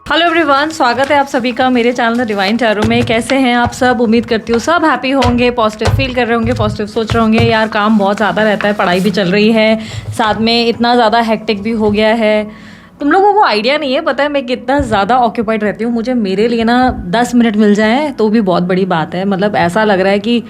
Hello everyone, स्वागत है आप सभी का मेरे चैनल द डिवाइन टैरो में। कैसे हैं आप सब? उम्मीद करती हूँ सब हैप्पी होंगे, पॉजिटिव फील कर रहे होंगे, पॉजिटिव सोच रहे होंगे। यार काम बहुत ज़्यादा रहता है, पढ़ाई भी चल रही है, साथ में इतना ज़्यादा हेक्टिक भी हो गया है। तुम लोगों को आइडिया नहीं है, पता है मैं कितना ज़्यादा ऑक्यूपाइड रहती हूँ। मुझे मेरे लिए ना 10 मिनट मिल जाए तो भी बहुत बड़ी बात है। मतलब ऐसा लग रहा है कि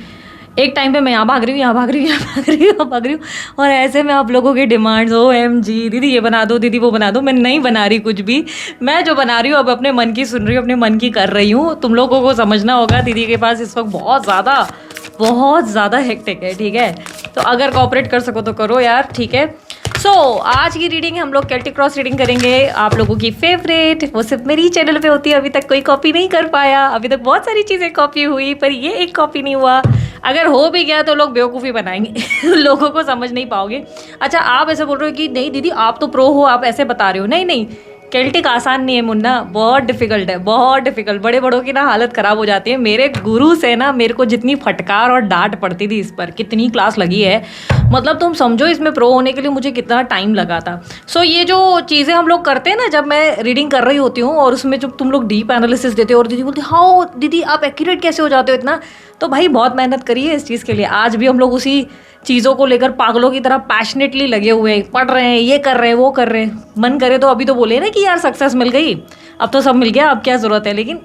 एक टाइम पे मैं यहाँ भाग रही हूँ, यहाँ भाग रही हूँ, यहाँ भाग रही हूँ, यहाँ भाग रही हूँ, और ऐसे में आप लोगों की डिमांड्स OMG दीदी ये बना दो, दीदी वो बना दो। मैं नहीं बना रही कुछ भी, मैं जो बना रही हूँ अब अपने मन की सुन रही हूँ, अपने मन की कर रही हूँ। तुम लोगों को समझना होगा दीदी के पास इस वक्त बहुत ज़्यादा हेक्टिक है, ठीक है? तो अगर कॉपरेट कर सको तो करो यार, ठीक है? आज की रीडिंग हम लोग केल्टिक क्रॉस रीडिंग करेंगे, आप लोगों की फेवरेट। वो सिर्फ मेरी चैनल पे होती है, अभी तक कोई कॉपी नहीं कर पाया। अभी तक बहुत सारी चीज़ें कॉपी हुई पर ये एक कॉपी नहीं हुआ। अगर हो भी गया तो लोग बेवकूफ़ी बनाएंगे लोगों को समझ नहीं पाओगे। अच्छा, आप ऐसे बोल रहे हो कि नहीं दीदी आप तो प्रो हो, आप ऐसे बता रहे हो। नहीं, केल्टिक आसान नहीं है मुन्ना, बहुत डिफिकल्ट है, बहुत डिफिकल्ट। बड़े बड़ों की ना हालत ख़राब हो जाती है। मेरे गुरु से ना मेरे को जितनी फटकार और डांट पड़ती थी, इस पर कितनी क्लास लगी है, मतलब तुम समझो इसमें प्रो होने के लिए मुझे कितना टाइम लगा था। ये जो चीज़ें हम लोग करते हैं ना, जब मैं रीडिंग कर रही होती हूँ और उसमें जब तुम लोग डीप एनालिसिस देते हो और दीदी बोलती हाउ दीदी आप एक्यूरेट कैसे हो जाते हो इतना, तो भाई बहुत मेहनत करी है इस चीज़ के लिए। आज भी हम लोग उसी चीज़ों को लेकर पागलों की तरह पैशनेटली लगे हुए हैं, पढ़ रहे हैं, ये कर रहे हैं, वो कर रहे हैं। मन करे तो अभी तो बोले ना कि यार सक्सेस मिल गई, अब तो सब मिल गया, अब क्या ज़रूरत है। लेकिन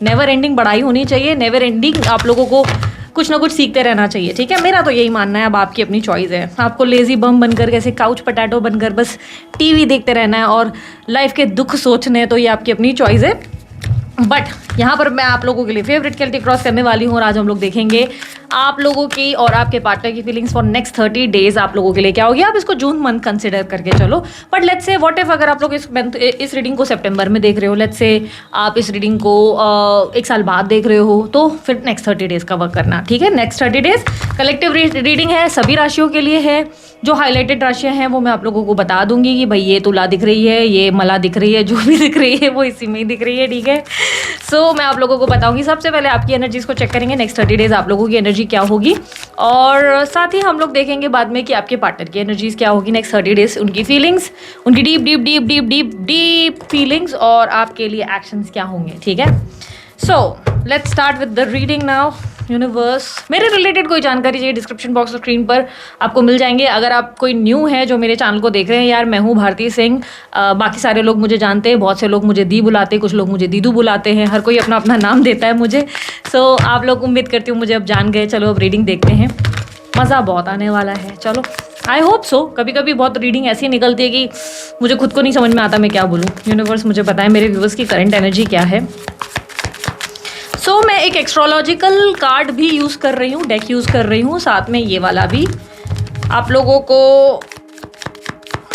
नेवर एंडिंग पढ़ाई होनी चाहिए, नेवर एंडिंग आप लोगों को कुछ ना कुछ सीखते रहना चाहिए, ठीक है? मेरा तो यही मानना है। अब आपकी अपनी चॉइस है, आपको लेजी बम बनकर कैसे काउच पटैटो बनकर बस टीवी देखते रहना है और लाइफ के दुख सोचने हैं, तो ये आपकी अपनी चॉइस है। बट यहाँ पर मैं आप लोगों के लिए फेवरेट केल्टिक क्रॉस करने वाली हूँ और आज हम लोग देखेंगे आप लोगों की और आपके पार्टनर की फीलिंग्स फॉर नेक्स्ट 30 डेज आप लोगों के लिए क्या होगी। आप इसको जून मंथ कंसिडर करके चलो, but let's say what if अगर आप लोग इस रीडिंग को सितंबर में देख रहे हो, लेट्स से आप इस रीडिंग को 1 साल बाद देख रहे हो, तो फिर नेक्स्ट 30 डेज का वर्क करना, ठीक है? नेक्स्ट 30 डेज कलेक्टिव रीडिंग है, सभी राशियों के लिए है। जो हाईलाइटेड राशियाँ हैं वो मैं आप लोगों को बता दूंगी कि भाई ये तुला दिख रही है, ये मला दिख रही है, जो भी दिख रही है वो इसी में ही दिख रही है, ठीक है? मैं आप लोगों को बताऊंगी। सबसे पहले आपकी एनर्जीज को चेक करेंगे, नेक्स्ट 30 डेज आप लोगों की एनर्जी क्या होगी, और साथ ही हम लोग देखेंगे बाद में कि आपके पार्टनर की एनर्जीज क्या होगी नेक्स्ट 30 डेज, उनकी फीलिंग्स, उनकी deep deep deep deep deep deep feelings, और आपके लिए एक्शंस क्या होंगे, ठीक है? Let's start with the reading now. Universe, मेरे रिलेटेड कोई जानकारी चाहिए डिस्क्रिप्शन बॉक्स और स्क्रीन पर आपको मिल जाएंगे। अगर आप कोई न्यू है जो मेरे चैनल को देख रहे हैं, यार मैं हूँ भारती सिंह, बाकी सारे लोग मुझे जानते हैं, बहुत से लोग मुझे दी बुलाते हैं, कुछ लोग मुझे दीदू बुलाते हैं, हर कोई अपना अपना नाम देता है मुझे। आप लोग उम्मीद करती हूँ मुझे अब जान गए। चलो अब रीडिंग देखते हैं, मज़ा बहुत आने वाला है। चलो आई होप सो। कभी कभी बहुत रीडिंग ऐसी निकलती है कि मुझे खुद को नहीं समझ में आता मैं क्या बोलूँ। यूनिवर्स मुझे पता है मेरे व्यूअर्स की करंट एनर्जी क्या है। मैं एक एस्ट्रोलॉजिकल कार्ड भी यूज़ कर रही हूँ, डेक यूज़ कर रही हूँ, साथ में ये वाला भी आप लोगों को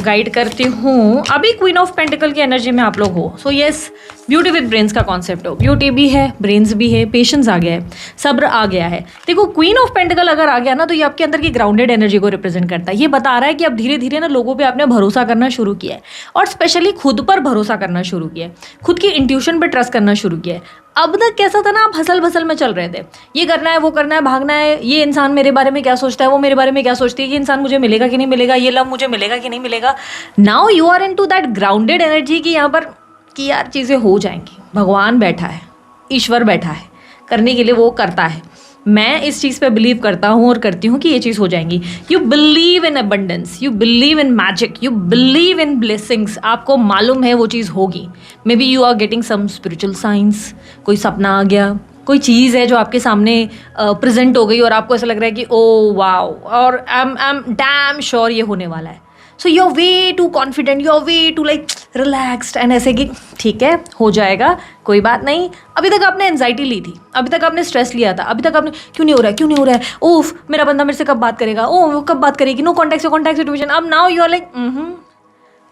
गाइड करती हूँ। अभी क्वीन ऑफ पेंटिकल की एनर्जी में आप लोग हो। यस, ब्यूटी विद ब्रेन्स का कॉन्सेप्ट हो, ब्यूटी भी है, ब्रेन्स भी है, पेशेंस आ गया है, सब्र आ गया है। देखो क्वीन ऑफ पेंटिकल अगर आ गया ना, तो ये आपके अंदर की ग्राउंडेड एनर्जी को रिप्रेजेंट करता है। ये बता रहा है कि अब धीरे धीरे ना लोगों पे आपने भरोसा करना शुरू किया है, और स्पेशली खुद पर भरोसा करना शुरू किया है, खुद की इंट्यूशन पर ट्रस्ट करना शुरू किया है। अब तक कैसा था ना, आप हसल भसल में चल रहे थे, ये करना है, वो करना है, भागना है, ये इंसान मेरे बारे में क्या सोचता है, वो मेरे बारे में क्या सोचती है, ये इंसान मुझे मिलेगा कि नहीं मिलेगा, ये लव मुझे मिलेगा कि नहीं मिलेगा। Now you are into that grounded energy की यहाँ पर कि यार चीज़ें हो जाएंगी, भगवान बैठा है, ईश्वर बैठा है, करने के लिए वो करता है। मैं इस चीज़ पे बिलीव करता हूँ और करती हूँ कि ये चीज़ हो जाएंगी। You believe in abundance, you believe in magic, you believe in blessings. आपको मालूम है वो चीज़ होगी। Maybe you are getting some spiritual science, कोई सपना आ गया, कोई चीज़ है जो आपके सामने प्रेजेंट हो गई और आपको ऐसा लग रहा है कि ओ वाओ, और आई एम डैम श्योर ये होने वाला है। You are way too confident, you are way too like relaxed and ऐसे कि ठीक है हो जाएगा, कोई बात नहीं। अभी तक आपने एंजाइटी ली थी, अभी तक आपने स्ट्रेस लिया था, अभी तक आपने क्यों नहीं हो रहा है, क्यों नहीं हो रहा है, ओफ मेरा बंदा मेरे से कब बात करेगा, ओ कब बात करेगी, नो कॉन्टैक्ट सिचुएशन। अब नाउ यू आर लाइक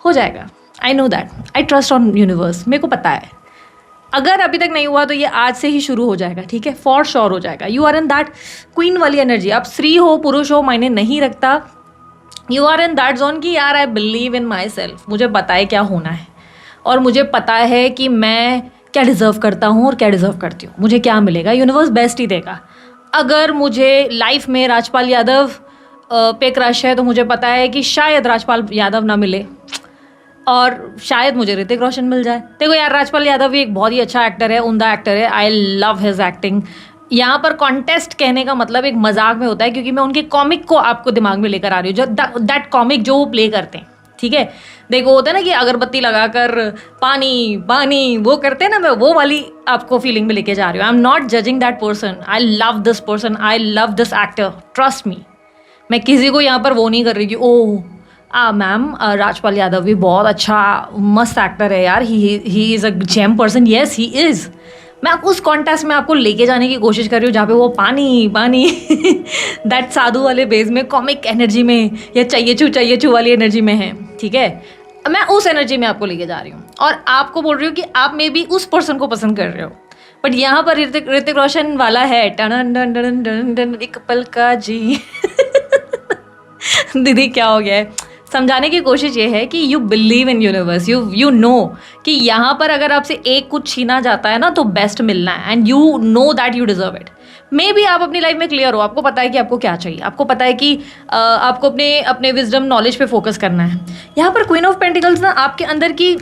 हो जाएगा। I know that, I trust on universe, मेरे को पता है। अगर अभी तक नहीं हुआ तो ये आज से ही शुरू हो जाएगा, ठीक है? फॉर श्योर हो जाएगा। You are in that queen वाली एनर्जी। आप स्त्री हो पुरुष हो मायने नहीं रखता, you are in that zone कि यार I believe in my self, मुझे पता है क्या होना है, और मुझे पता है कि मैं क्या डिज़र्व करता हूँ और क्या डिज़र्व करती हूँ, मुझे क्या मिलेगा, यूनिवर्स बेस्ट ही देगा। अगर मुझे लाइफ में राजपाल यादव पे क्रश है तो मुझे पता है कि शायद राजपाल यादव ना मिले, और शायद मुझे ऋतिक रोशन मिल जाए। देखो यार, राजपाल यादव भी एक बहुत ही अच्छा एक्टर है, उम्दा एक्टर है, आई लव हिज एक्टिंग। यहाँ पर कॉन्टेस्ट कहने का मतलब एक मजाक में होता है, क्योंकि मैं उनके कॉमिक को आपको दिमाग में लेकर आ रही हूँ, जो दैट कॉमिक जो वो प्ले करते हैं, ठीक है। देखो होता है ना कि अगरबत्ती लगाकर पानी पानी वो करते हैं ना, मैं वो वाली आपको फीलिंग में लेके जा रही हूँ। आई am not judging that person, I love this person, I love this actor, trust me. मैं किसी को यहाँ पर वो नहीं कर रही कि ओह मैम राजपाल यादव भी बहुत अच्छा मस्त एक्टर है यार, he is a gem person, yes he is. मैं उस कॉन्टेस्ट में आपको लेके जाने की कोशिश कर रही हूँ जहाँ पे वो पानी पानी दैट साधु वाले बेस में, कॉमिक एनर्जी में, या चाहिए चू वाली एनर्जी में है, ठीक है। मैं उस एनर्जी में आपको लेके जा रही हूँ और आपको बोल रही हूँ कि आप मे भी उस पर्सन को पसंद कर रहे हो, बट यहाँ पर ऋतिक रोशन वाला है टन टन टन टन टन एक पल का जी दीदी क्या हो गया है। समझाने की कोशिश ये है कि you believe in universe, you know कि यहाँ पर अगर आपसे एक कुछ छीना जाता है ना तो बेस्ट मिलना है, and you know that you deserve it. May be आप अपनी लाइफ में क्लियर हो, आपको पता है कि आपको क्या चाहिए, आपको पता है कि आपको अपने विजडम नॉलेज पे फोकस करना है। यहाँ पर क्वीन ऑफ पेंटिकल्स ना आपके अंदर की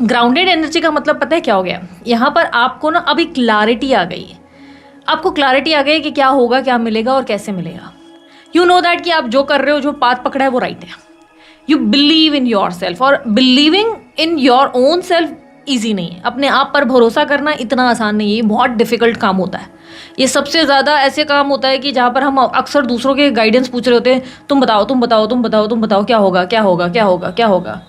ग्राउंडेड एनर्जी का मतलब पता है क्या हो गया, यहाँ पर आपको ना अभी क्लैरिटी आ गई है, आपको क्लैरिटी आ गई कि क्या होगा, क्या मिलेगा और कैसे मिलेगा। यू नो दैट कि आप जो कर रहे हो, जो पाथ पकड़ा है वो राइट है। You believe in yourself, और believing in your own self easy नहीं है। अपने आप पर भरोसा करना इतना आसान नहीं है, ये बहुत डिफिकल्ट काम होता है। ये सबसे ज़्यादा ऐसे काम होता है कि जहाँ पर हम अक्सर दूसरों के गाइडेंस पूछ रहे होते हैं, तुम बताओ तुम बताओ तुम बताओ तुम बताओ क्या होगा क्या होगा क्या होगा क्या होगा,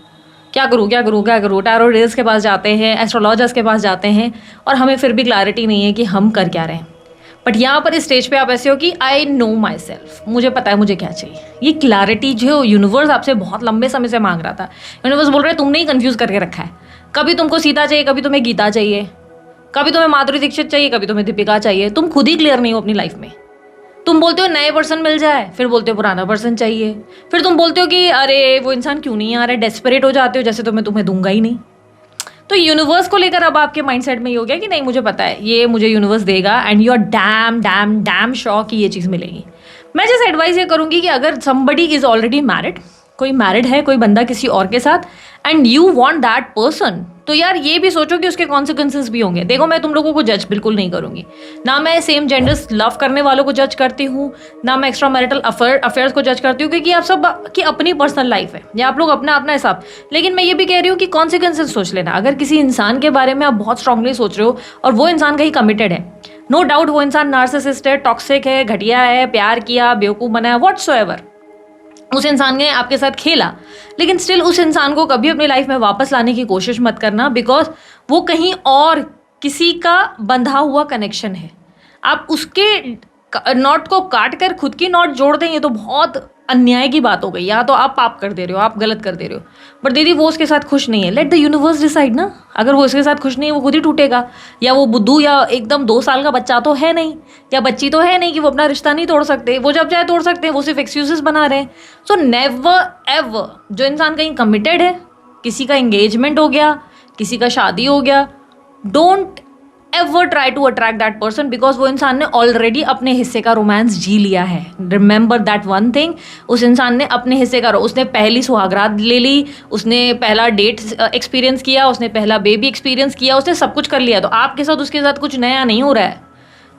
क्या करूँ क्या करूँ क्या करूँ। टैरो रीडर्स के पास जाते हैं, एस्ट्रोलॉजर्स के पास जाते हैं, और हमें फिर भी क्लैरिटी नहीं है कि हम कर क्या रहे हैं। बट यहाँ पर इस स्टेज पे आप ऐसे हो कि आई नो माई सेल्फ, मुझे पता है मुझे क्या चाहिए। ये क्लैरिटी जो यूनिवर्स आपसे बहुत लंबे समय से मांग रहा था, यूनिवर्स बोल रहा है तुमने ही कन्फ्यूज़ करके रखा है। कभी तुमको सीता चाहिए, कभी तुम्हें गीता चाहिए, कभी तुम्हें माधुरी दीक्षित चाहिए, कभी तुम्हें दीपिका चाहिए। तुम खुद ही क्लियर नहीं हो अपनी लाइफ में। तुम बोलते हो नए पर्सन मिल जाए, फिर बोलते हो पुराना पर्सन चाहिए, फिर तुम बोलते हो कि अरे वो इंसान क्यों नहीं आ रहा है, डेस्परेट हो जाते हो जैसे तो मैं तुम्हें दूंगा ही नहीं। तो यूनिवर्स को लेकर अब आपके माइंडसेट में ये हो गया कि नहीं मुझे पता है ये मुझे यूनिवर्स देगा, and you are damn damn damn sure कि ये चीज़ मिलेगी। मैं जैसे एडवाइस ये करूँगी कि अगर समबडी इज़ ऑलरेडी मैरिड, कोई मैरिड है, कोई बंदा किसी और के साथ, and you want that person, तो यार ये भी सोचो कि उसके कॉन्सिक्वेंसेस भी होंगे। देखो मैं तुम लोगों को जज बिल्कुल नहीं करूँगी, ना मैं सेम जेंडर्स लव करने वालों को जज करती हूँ, ना मैं एक्स्ट्रा मैरिटल अफेयर्स को जज करती हूँ, क्योंकि आप सब की अपनी पर्सनल लाइफ है, या आप लोग अपना अपना हिसाब। लेकिन मैं ये भी कह रही हूँ कि कॉन्सिक्वेंसेस सोच लेना। अगर किसी इंसान के बारे में आप बहुत स्ट्रांगली सोच रहे हो और वो इंसान कहीं कमिटेड है, नो डाउट वो इंसान नार्सिसिस्ट है, टॉक्सिक है, घटिया है, प्यार किया, बेवकूफ़ बनाया, व्हाटसोएवर, उस इंसान ने आपके साथ खेला, लेकिन स्टिल उस इंसान को कभी अपनी लाइफ में वापस लाने की कोशिश मत करना, बिकॉज वो कहीं और किसी का बंधा हुआ कनेक्शन है। आप उसके नॉट को काट कर खुद की नॉट जोड़ दें, ये तो बहुत अन्याय की बात हो गई। या तो आप पाप कर दे रहे हो, आप गलत कर दे रहे हो, बट दीदी वो उसके साथ खुश नहीं है, लेट द यूनिवर्स डिसाइड ना। अगर वो उसके साथ खुश नहीं है, वो खुद ही टूटेगा। या वो बुद्धू या एकदम 2 साल का बच्चा तो है नहीं, या बच्ची तो है नहीं कि वो अपना रिश्ता नहीं तोड़ सकते, वो जब चाहे तोड़ सकते हैं, वो सिर्फ एक्सक्यूजेस बना रहे हैं। सो नेवर एवर, जो इंसान कहीं कमिटेड है, किसी का एंगेजमेंट हो गया, किसी का शादी हो गया, don't ever try to attract that person, because वो इंसान ने ऑलरेडी अपने हिस्से का रोमांस जी लिया है। रिमेंबर दैट वन थिंग, उस इंसान ने अपने हिस्से का, उसने पहली सुहागरात ले ली, उसने पहला डेट एक्सपीरियंस किया, उसने पहला बेबी एक्सपीरियंस किया, उसने सब कुछ कर लिया। तो आपके साथ उसके साथ कुछ नया नहीं हो रहा है,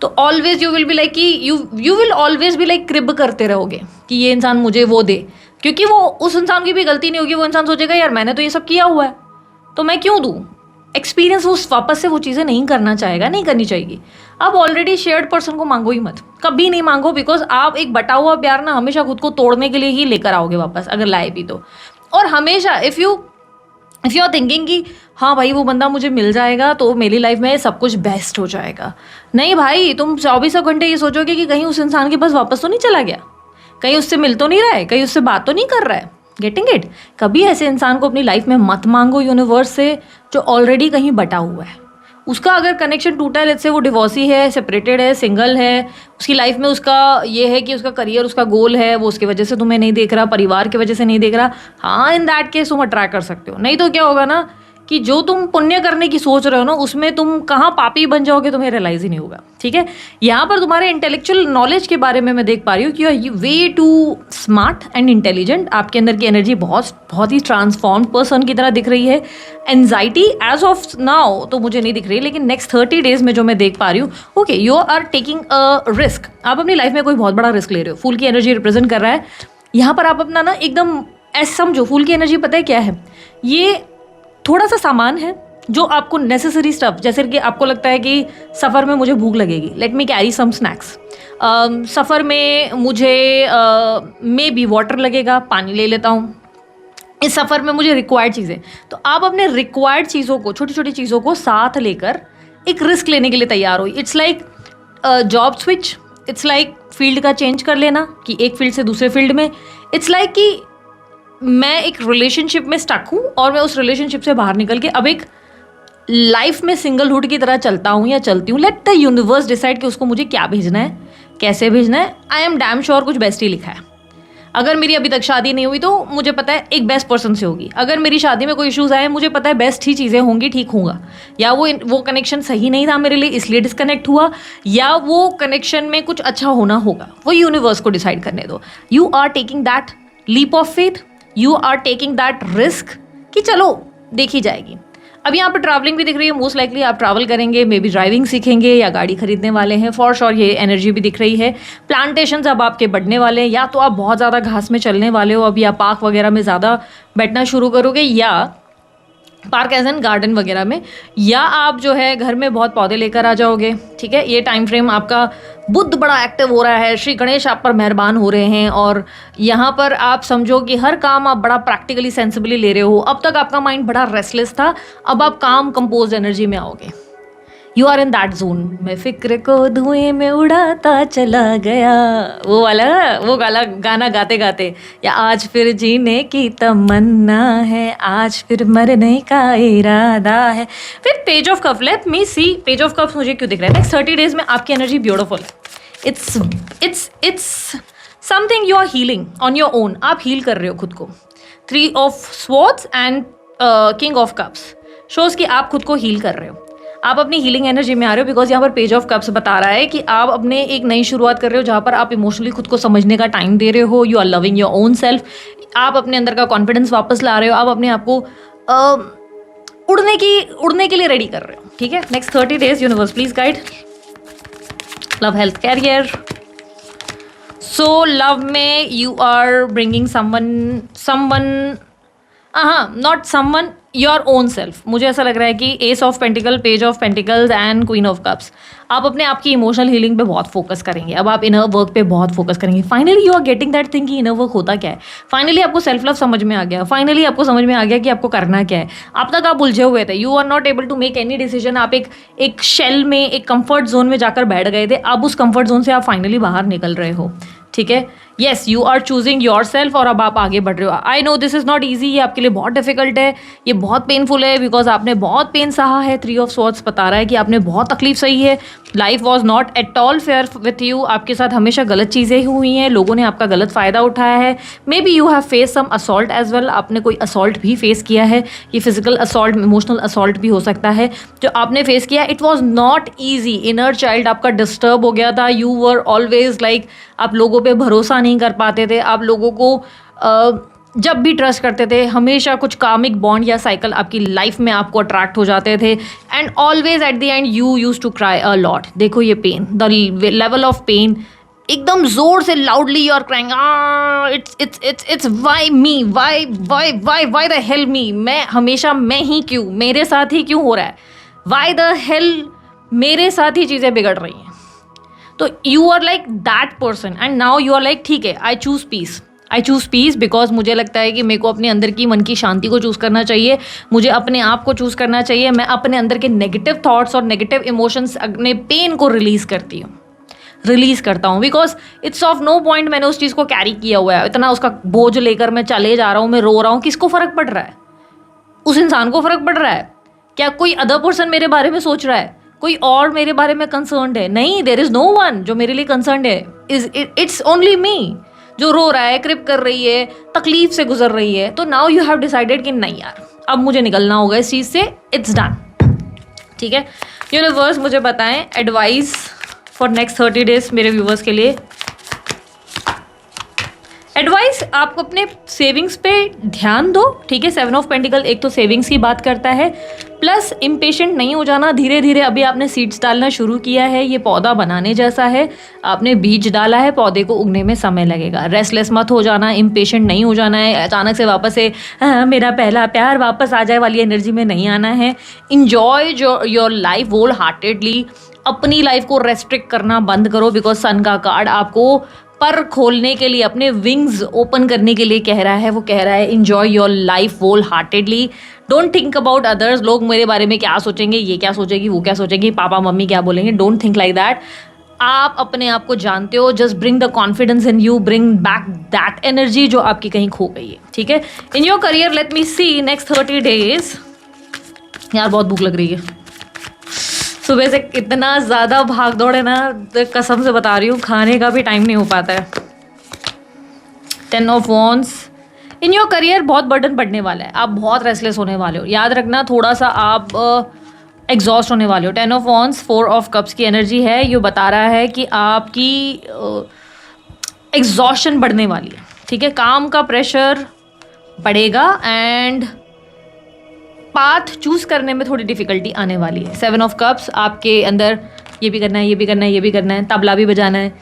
तो always you will be like कि you will always be like crib करते रहोगे कि ये इंसान मुझे वो दे, क्योंकि वो उस इंसान की भी गलती नहीं होगी। वो इंसान सोचेगा यार मैंने तो ये सब किया हुआ है, तो मैं क्यों दूँ एक्सपीरियंस। वो वापस से वो चीज़ें नहीं करना चाहेगा, नहीं करनी चाहिए। आप ऑलरेडी शेयर्ड पर्सन को मांगो ही मत, कभी नहीं मांगो, बिकॉज आप एक बटा हुआ प्यार ना हमेशा खुद को तोड़ने के लिए ही लेकर आओगे वापस, अगर लाए भी तो। और हमेशा इफ़ यू आर थिंकिंग कि हाँ भाई वो बंदा मुझे मिल जाएगा तो मेरी लाइफ में सब कुछ बेस्ट हो जाएगा, नहीं भाई, तुम 24 घंटे ये सोचोगे कि कहीं उस इंसान के पास वापस तो नहीं चला गया, कहीं उससे मिल तो नहीं रहा है, कहीं उससे बात तो नहीं कर रहा है। Getting it? कभी ऐसे इंसान को अपनी लाइफ में मत मांगो यूनिवर्स से जो ऑलरेडी कहीं बटा हुआ है। उसका अगर कनेक्शन टूटा है, लेट्स से वो डिवोर्सी है, सेपरेटेड है, सिंगल है, उसकी लाइफ में उसका ये है कि उसका करियर, उसका गोल है, वो उसकी वजह से तुम्हें नहीं देख रहा, परिवार की वजह से नहीं देख रहा, हाँ इन दैट केस तुम अट्रैक्ट कर सकते हो। नहीं तो क्या होगा ना, कि जो तुम पुण्य करने की सोच रहे हो ना, उसमें तुम कहाँ पापी बन जाओगे तुम्हें रियलाइज ही नहीं होगा। ठीक है, यहाँ पर तुम्हारे इंटेलेक्चुअल नॉलेज के बारे में मैं देख पा रही हूँ कि you are way too smart and intelligent. आपके अंदर की एनर्जी बहुत ही ट्रांसफॉर्म्ड पर्सन की तरह दिख रही है। एंजाइटी एज ऑफ नाउ तो मुझे नहीं दिख रही, लेकिन नेक्स्ट 30 डेज में जो मैं देख पा रही हूँ, okay you are taking a risk. आप अपनी लाइफ में कोई बहुत बड़ा रिस्क ले रहे हो। फूल की एनर्जी रिप्रेजेंट कर रहा है यहाँ पर। आप अपना ना एकदम ऐसे समझो, फूल की एनर्जी पता है क्या है, ये थोड़ा सा सामान है जो आपको नेसेसरी स्टफ, जैसे कि आपको लगता है कि सफ़र में मुझे भूख लगेगी, let me carry some snacks. सफ़र में मुझे मे बी वाटर लगेगा, पानी ले लेता हूँ। इस सफ़र में मुझे रिक्वायर्ड चीज़ें, तो आप अपने रिक्वायर्ड चीज़ों को, छोटी छोटी चीज़ों को साथ लेकर एक रिस्क लेने के लिए तैयार हो। It's like job switch, it's like field का चेंज कर लेना कि एक फील्ड से दूसरे फील्ड में। इट्स लाइक कि मैं एक रिलेशनशिप में स्टक हूँ और मैं उस रिलेशनशिप से बाहर निकल के अब एक लाइफ में सिंगलहुड की तरह चलता हूँ या चलती हूँ। लेट द यूनिवर्स डिसाइड कि उसको मुझे क्या भेजना है, कैसे भेजना है। आई एम डैम श्योर कुछ बेस्ट ही लिखा है। अगर मेरी अभी तक शादी नहीं हुई तो मुझे पता है एक बेस्ट पर्सन से होगी। अगर मेरी शादी में कोई इश्यूज आए, मुझे पता है बेस्ट ही चीज़ें होंगी, ठीक होगा। या वो कनेक्शन सही नहीं था मेरे लिए इसलिए डिस्कनेक्ट हुआ, या वो कनेक्शन में कुछ अच्छा होना होगा। वो यूनिवर्स को डिसाइड करने दो। You are taking that leap of faith, you are taking that risk कि चलो देखी जाएगी। अब यहाँ पर ट्रैवलिंग भी दिख रही है। मोस्ट लाइकली आप ट्रैवल करेंगे, मे बी ड्राइविंग सीखेंगे या गाड़ी खरीदने वाले हैं। फॉर श्योर ये एनर्जी भी दिख रही है। प्लांटेशंस अब आपके बढ़ने वाले हैं, या तो आप बहुत ज़्यादा घास में चलने वाले हो अब, या पार्क वगैरह में ज़्यादा बैठना शुरू करोगे, या पार्क एज एन गार्डन वगैरह में, या आप जो है घर में बहुत पौधे लेकर आ जाओगे। ठीक है, ये टाइम फ्रेम आपका बुध बड़ा एक्टिव हो रहा है, श्री गणेश आप पर मेहरबान हो रहे हैं, और यहाँ पर आप समझो कि हर काम आप बड़ा प्रैक्टिकली सेंसिबली ले रहे हो। अब तक आपका माइंड बड़ा रेस्टलेस था, अब आप काम कंपोज एनर्जी में आओगे। You are in that zone. मैं फिक्र को धुएं में उड़ाता चला गया, वो वाला गाना गाते गाते, या आज फिर जीने की तमन्ना है, आज फिर मरने का इरादा है। फिर page of cup, let me see page of cups मुझे क्यों दिख रहा है। नेक्स्ट 30 डेज में आपकी एनर्जी ब्यूटीफुल है। It's something you are healing on your own. आप हील कर रहे हो खुद को। 3 of swords and king of cups shows कि आप खुद को हील कर रहे हो। आप अपनी हीलिंग एनर्जी में आ रहे हो, बिकॉज यहाँ पर पेज ऑफ कप्स बता रहा है कि आप अपने एक नई शुरुआत कर रहे हो, जहाँ पर आप इमोशनली खुद को समझने का टाइम दे रहे हो। You are loving your own self. आप अपने अंदर का कॉन्फिडेंस वापस ला रहे हो। आप अपने आप को उड़ने के लिए रेडी कर रहे हो। ठीक है, next 30 days universe please guide. Love, health, career. So love में you are bringing someone not someone, your own self. मुझे ऐसा लग रहा है कि ace of pentacles, page of pentacles and queen of cups, आप अपने आप की इमोशनल हीलिंग पे बहुत फोकस करेंगे। अब आप इनर वर्क पे बहुत फोकस करेंगे। Finally you are getting that thing कि इनर वर्क होता क्या है। फाइनली आपको सेल्फ लव समझ में आ गया। फाइनली आपको समझ में आ गया कि आपको करना क्या है। अब तक आप उलझे हुए थे, you are not able to make any decision. आप एक शेल में, एक कंफर्ट जोन में जाकर बैठ गए थे। अब उस कंफर्ट जोन से आप फाइनली बाहर निकल रहे हो। ठीक है, yes you are choosing yourself, और अब आप आगे बढ़ रहे हो। I know this is not easy, ये आपके लिए बहुत डिफिकल्ट है, ये बहुत पेनफुल है, बिकॉज आपने बहुत पेन सहा है। 3 ऑफ स्वॉर्ड्स बता रहा है कि आपने बहुत तकलीफ सही है। Life was not at all fair with you. आपके साथ हमेशा गलत चीज़ें ही हुई हैं, लोगों ने आपका गलत फ़ायदा उठाया है। Maybe you have face some assault as. आपने कोई असॉल्ट भी फेस किया है। ये फिजिकल असॉल्ट, इमोशनल असॉल्ट भी हो सकता है जो आपने फेस किया। It was not easy. Inner child आपका डिस्टर्ब हो गया था। यू वर ऑलवेज लाइक, आप लोगों पे भरोसा नहीं कर पाते थे। आप लोगों को जब भी ट्रस्ट करते थे, हमेशा कुछ कामिक बॉन्ड या साइकिल आपकी लाइफ में आपको अट्रैक्ट हो जाते थे। And always at the end you use to cry a lot. देखो ये pain, the level of pain, एकदम जोर से loudly you are crying, it's why me, why the hell me. मैं हमेशा मैं ही क्यों, मेरे साथ ही क्यों हो रहा है, वाई द हेल मेरे साथ ही चीज़ें बिगड़ रही हैं। तो you are like that person and now you are like ठीक है, आई चूज़ पीस बिकॉज मुझे लगता है कि मेरे को अपने अंदर की मन की शांति को चूज़ करना चाहिए। मुझे अपने आप को चूज़ करना चाहिए। मैं अपने अंदर के नेगेटिव थॉट्स और नेगेटिव इमोशंस, अपने पेन को रिलीज़ करता हूँ because it's of no point मैंने उस चीज़ को कैरी किया हुआ है। इतना उसका बोझ लेकर मैं चले जा रहा हूँ, मैं रो रहा हूँ। किसको फ़र्क पड़ रहा है? उस इंसान को फ़र्क पड़ रहा है क्या? कोई अदर पर्सन मेरे बारे में सोच रहा है? कोई और मेरे बारे में कंसर्न्ड है? नहीं, देयर इज़ नो वन जो मेरे लिए कंसर्न्ड है। It's only me. जो रो रहा है, क्रिप कर रही है, तकलीफ से गुजर रही है, तो नाउ यू हैव डिसाइडेड कि नहीं यार अब मुझे निकलना होगा इस चीज़ से, इट्स डन। ठीक है, यूनिवर्स मुझे बताएं एडवाइस फॉर नेक्स्ट 30 डेज मेरे व्यूवर्स के लिए। एडवाइस, आपको अपने सेविंग्स पे ध्यान दो। ठीक है, 7 ऑफ पेंटिकल एक तो सेविंग्स की बात करता है, प्लस इम्पेशेंट नहीं हो जाना। धीरे धीरे अभी आपने सीड्स डालना शुरू किया है, ये पौधा बनाने जैसा है, आपने बीज डाला है, पौधे को उगने में समय लगेगा। रेस्टलेस मत हो जाना, इम्पेशेंट नहीं हो जाना है, अचानक से वापस से मेरा पहला प्यार वापस आ जाए वाली एनर्जी में नहीं आना है। Enjoy your life wholeheartedly. अपनी लाइफ को रेस्ट्रिक्ट करना बंद करो, बिकॉज सन का कार्ड आपको पर खोलने के लिए, अपने विंग्स ओपन करने के लिए कह रहा है। वो कह रहा है enjoy your life wholeheartedly, don't think about others. लोग मेरे बारे में क्या सोचेंगे, ये क्या सोचेगी, वो क्या सोचेगी, पापा मम्मी क्या बोलेंगे, डोंट थिंक लाइक दैट। आप अपने आप को जानते हो, just bring the confidence in you, bring back that energy जो आपकी कहीं खो गई है। ठीक है, in your career let me see next 30 days. यार बहुत भूख लग रही है, सुबह से इतना ज़्यादा भाग दौड़ है ना, तो कसम से बता रही हूँ खाने का भी टाइम नहीं हो पाता है। 10 of wands, in your career बहुत बर्डन बढ़ने वाला है, आप बहुत रेस्टलेस होने वाले हो। याद रखना थोड़ा सा आप एग्जॉस्ट होने वाले हो। 10 ऑफ वॉन्ड्स 4 ऑफ कप्स की एनर्जी है, ये बता रहा है कि आपकी एग्जॉस्शन बढ़ने वाली है। ठीक है, काम का प्रेशर बढ़ेगा एंड पाथ चूज करने में थोड़ी डिफिकल्टी आने वाली है। 7 ऑफ कप्स, आपके अंदर ये भी करना है, ये भी करना है, ये भी करना है, तबला भी बजाना है,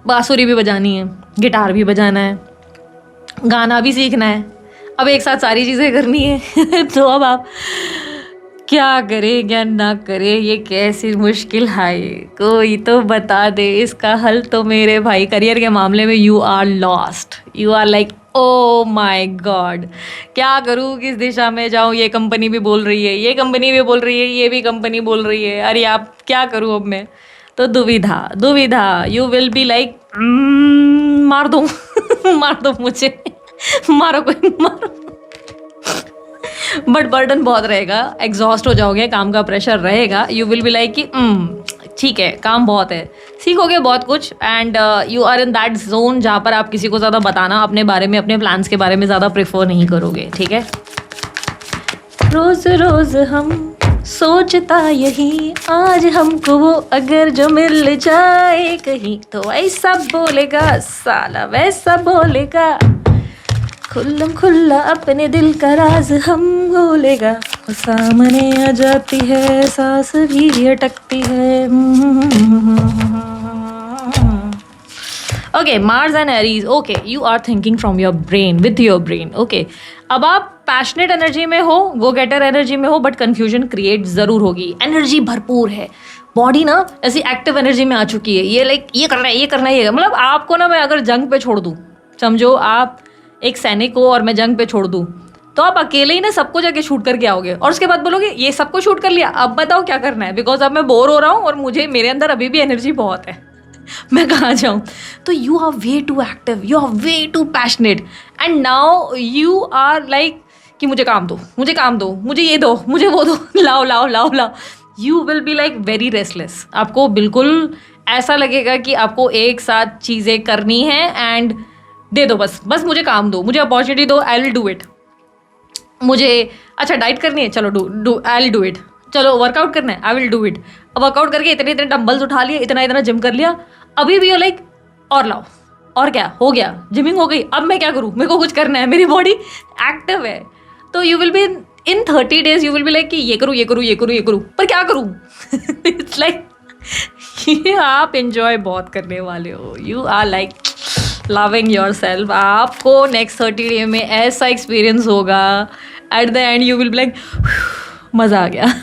बांसुरी भी बजानी है, गिटार भी बजाना है, गाना भी सीखना है। अब एक साथ सारी चीज़ें करनी है तो अब आप क्या करें क्या ना करें, ये कैसी मुश्किल है, कोई तो बता दे इसका हल तो मेरे भाई। करियर के मामले में you are lost, you are like oh my god, क्या करूँ, किस दिशा में जाऊँ, ये कंपनी भी बोल रही है, ये कंपनी भी बोल रही है, ये भी कंपनी बोल रही है, अरे आप क्या करूँ अब मैं। तो दुविधा दुविधा, यू विल बी लाइक मार दो मार दो मुझे मारो कोई मारो। बट बर्डन बहुत रहेगा, एग्जॉस्ट हो जाओगे, काम का प्रेशर रहेगा। यू विल बी लाइक कि ठीक है काम बहुत है, सीखोगे बहुत कुछ and you are in that zone जहाँ पर आप किसी को ज़्यादा बताना अपने बारे में, अपने प्लान्स के बारे में ज़्यादा प्रेफर नहीं करोगे। ठीक है, रोज रोज हम सोचता यही, आज हमको वो अगर जो मिल जाए कहीं, तो ऐसा बोलेगा साला वैसा बोलेगा, खुल्लम खुल्ला अपने दिल का राज हम बोलेगा, वो सामने आ जाती है सांस भी अटकती है। Okay, Mars and Aries, okay you are thinking from your brain, with your brain. Okay, अब आप पैशनेट एनर्जी में हो, गो गेटर एनर्जी में हो, बट कन्फ्यूजन क्रिएट ज़रूर होगी। एनर्जी भरपूर है, बॉडी ना ऐसी एक्टिव एनर्जी में आ चुकी है, ये लाइक ये करना है, ये करना है, ये मतलब आपको ना मैं अगर जंग पे छोड़ दूँ, समझो आप एक सैनिक हो और मैं जंग पे छोड़ दूँ, तो आप अकेले ही ना सबको जाके शूट करके आओगे और उसके बाद बोलोगे ये सबको शूट कर लिया, अब बताओ क्या करना है, बिकॉज अब मैं बोर हो रहा हूँ और मुझे मेरे अंदर अभी भी एनर्जी बहुत है मैं कहाँ जाऊँ। तो you are way too active, you are way too passionate and now you are like कि मुझे काम दो, मुझे काम दो, मुझे ये दो, मुझे वो दो, लाओ लाओ लाओ लाओ। You will be like very restless, आपको बिल्कुल ऐसा लगेगा कि आपको एक साथ चीज़ें करनी है एंड दे दो, बस बस मुझे काम दो, मुझे अपॉर्चुनिटी दो, आई विल डू इट। मुझे अच्छा डाइट करनी है, चलो do I will do it. चलो वर्कआउट करना है, आई विल डू इट। अब वर्कआउट करके इतने इतने डंबल्स उठा लिए, इतना इतना जिम कर लिया, अभी भी लाइक और लाओ, और क्या हो गया, जिमिंग हो गई, अब मैं क्या करूँ, मेरे को कुछ करना है, मेरी बॉडी एक्टिव है। तो you will be in 30 days you will be like कि ये करूँ ये करूँ ये करूँ ये करूँ, पर क्या करूँ इट्स लाइक ये आप इंजॉय बहुत करने वाले हो, you are like loving yourself. आपको नेक्स्ट 30 डे में ऐसा एक्सपीरियंस होगा, at the end you will be like मज़ा आ गया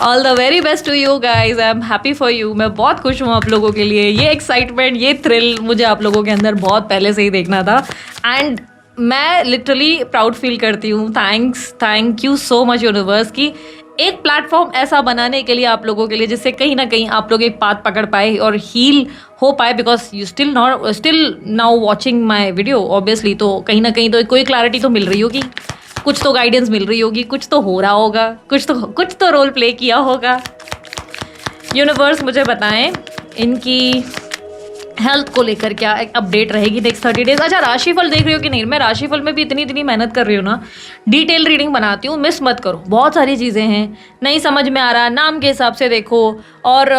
all the very best to you guys, I am happy for you. मैं बहुत खुश हूँ आप लोगों के लिए, ये एक्साइटमेंट, ये थ्रिल मुझे आप लोगों के अंदर बहुत पहले से ही देखना था एंड मैं लिटरली प्राउड फील करती हूँ। Thank you so much universe की एक प्लेटफॉर्म ऐसा बनाने के लिए आप लोगों के लिए, जिससे कहीं ना कहीं आप लोग एक पाथ पकड़ पाए और हील हो पाए, because you still now watching my video obviously, तो कहीं ना कहीं तो कोई क्लैरिटी तो मिल रही होगी, कुछ तो गाइडेंस मिल रही होगी, कुछ तो हो रहा होगा, कुछ तो रोल प्ले किया होगा। यूनिवर्स मुझे बताएं इनकी हेल्थ को लेकर क्या एक अपडेट रहेगी नेक्स्ट 30 डेज। अच्छा, राशिफल देख रही हो कि नहीं? मैं राशिफल में भी इतनी मेहनत कर रही हूँ ना, डिटेल रीडिंग बनाती हूँ, मिस मत करो। बहुत सारी चीज़ें हैं, नहीं समझ में आ रहा, नाम के हिसाब से देखो, और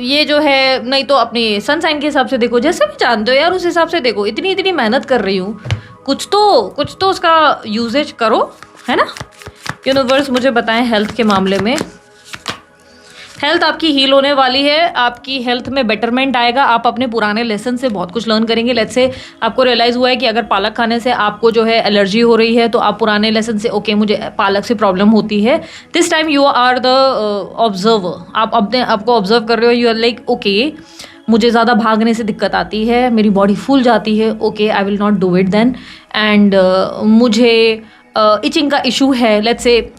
ये जो है नहीं तो अपनी सन साइन के हिसाब से देखो, जैसे भी जानते हो यार उस हिसाब से देखो। इतनी मेहनत कर रही हूँ, कुछ तो उसका यूजेज करो, है ना। यूनिवर्स मुझे बताएं हेल्थ के मामले में। हेल्थ आपकी हील होने वाली है, आपकी हेल्थ में बेटरमेंट आएगा, आप अपने पुराने लेसन से बहुत कुछ लर्न करेंगे। लेट्स से आपको रियलाइज़ हुआ है कि अगर पालक खाने से आपको जो है एलर्जी हो रही है, तो आप पुराने लेसन से ओके मुझे पालक से प्रॉब्लम होती है। This time you are the observer, आप अपने आपको ऑब्जर्व कर रहे हो। यू आर लाइक ओके, मुझे ज़्यादा भागने से दिक्कत आती है, मेरी बॉडी फूल जाती है, okay I will not do it then. And मुझे इचिंग का इशू है, लेट्स से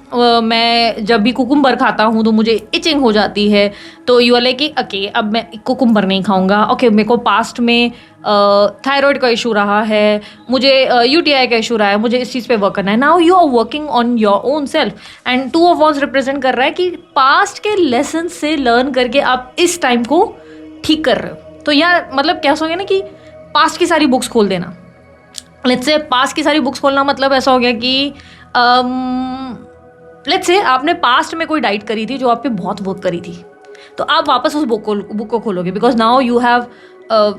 मैं जब भी कुकुम्बर खाता हूँ तो मुझे इचिंग हो जाती है, तो यू आर लाइक कि ओके अब मैं कुकुम्बर नहीं खाऊंगा। ओके मेरे को पास्ट में थायराइड का इशू रहा है, मुझे यूटीआई का इशू रहा है, मुझे इस चीज़ पे वर्क करना है। Now you are working on your own self and 2 of wands represent कर रहा है कि पास्ट के लेसन से लर्न करके आप इस टाइम को ठीक कर रहे हो। तो यार मतलब क्या सोगे ना कि पास्ट की सारी बुक्स खोल देना। लेट्स से पास्ट की सारी बुक्स खोलना मतलब ऐसा हो गया कि लेट्स से आपने पास्ट में कोई डाइट करी थी जो आप पे बहुत वर्क करी थी, तो आप वापस उस बुक को खोलोगे, because now you have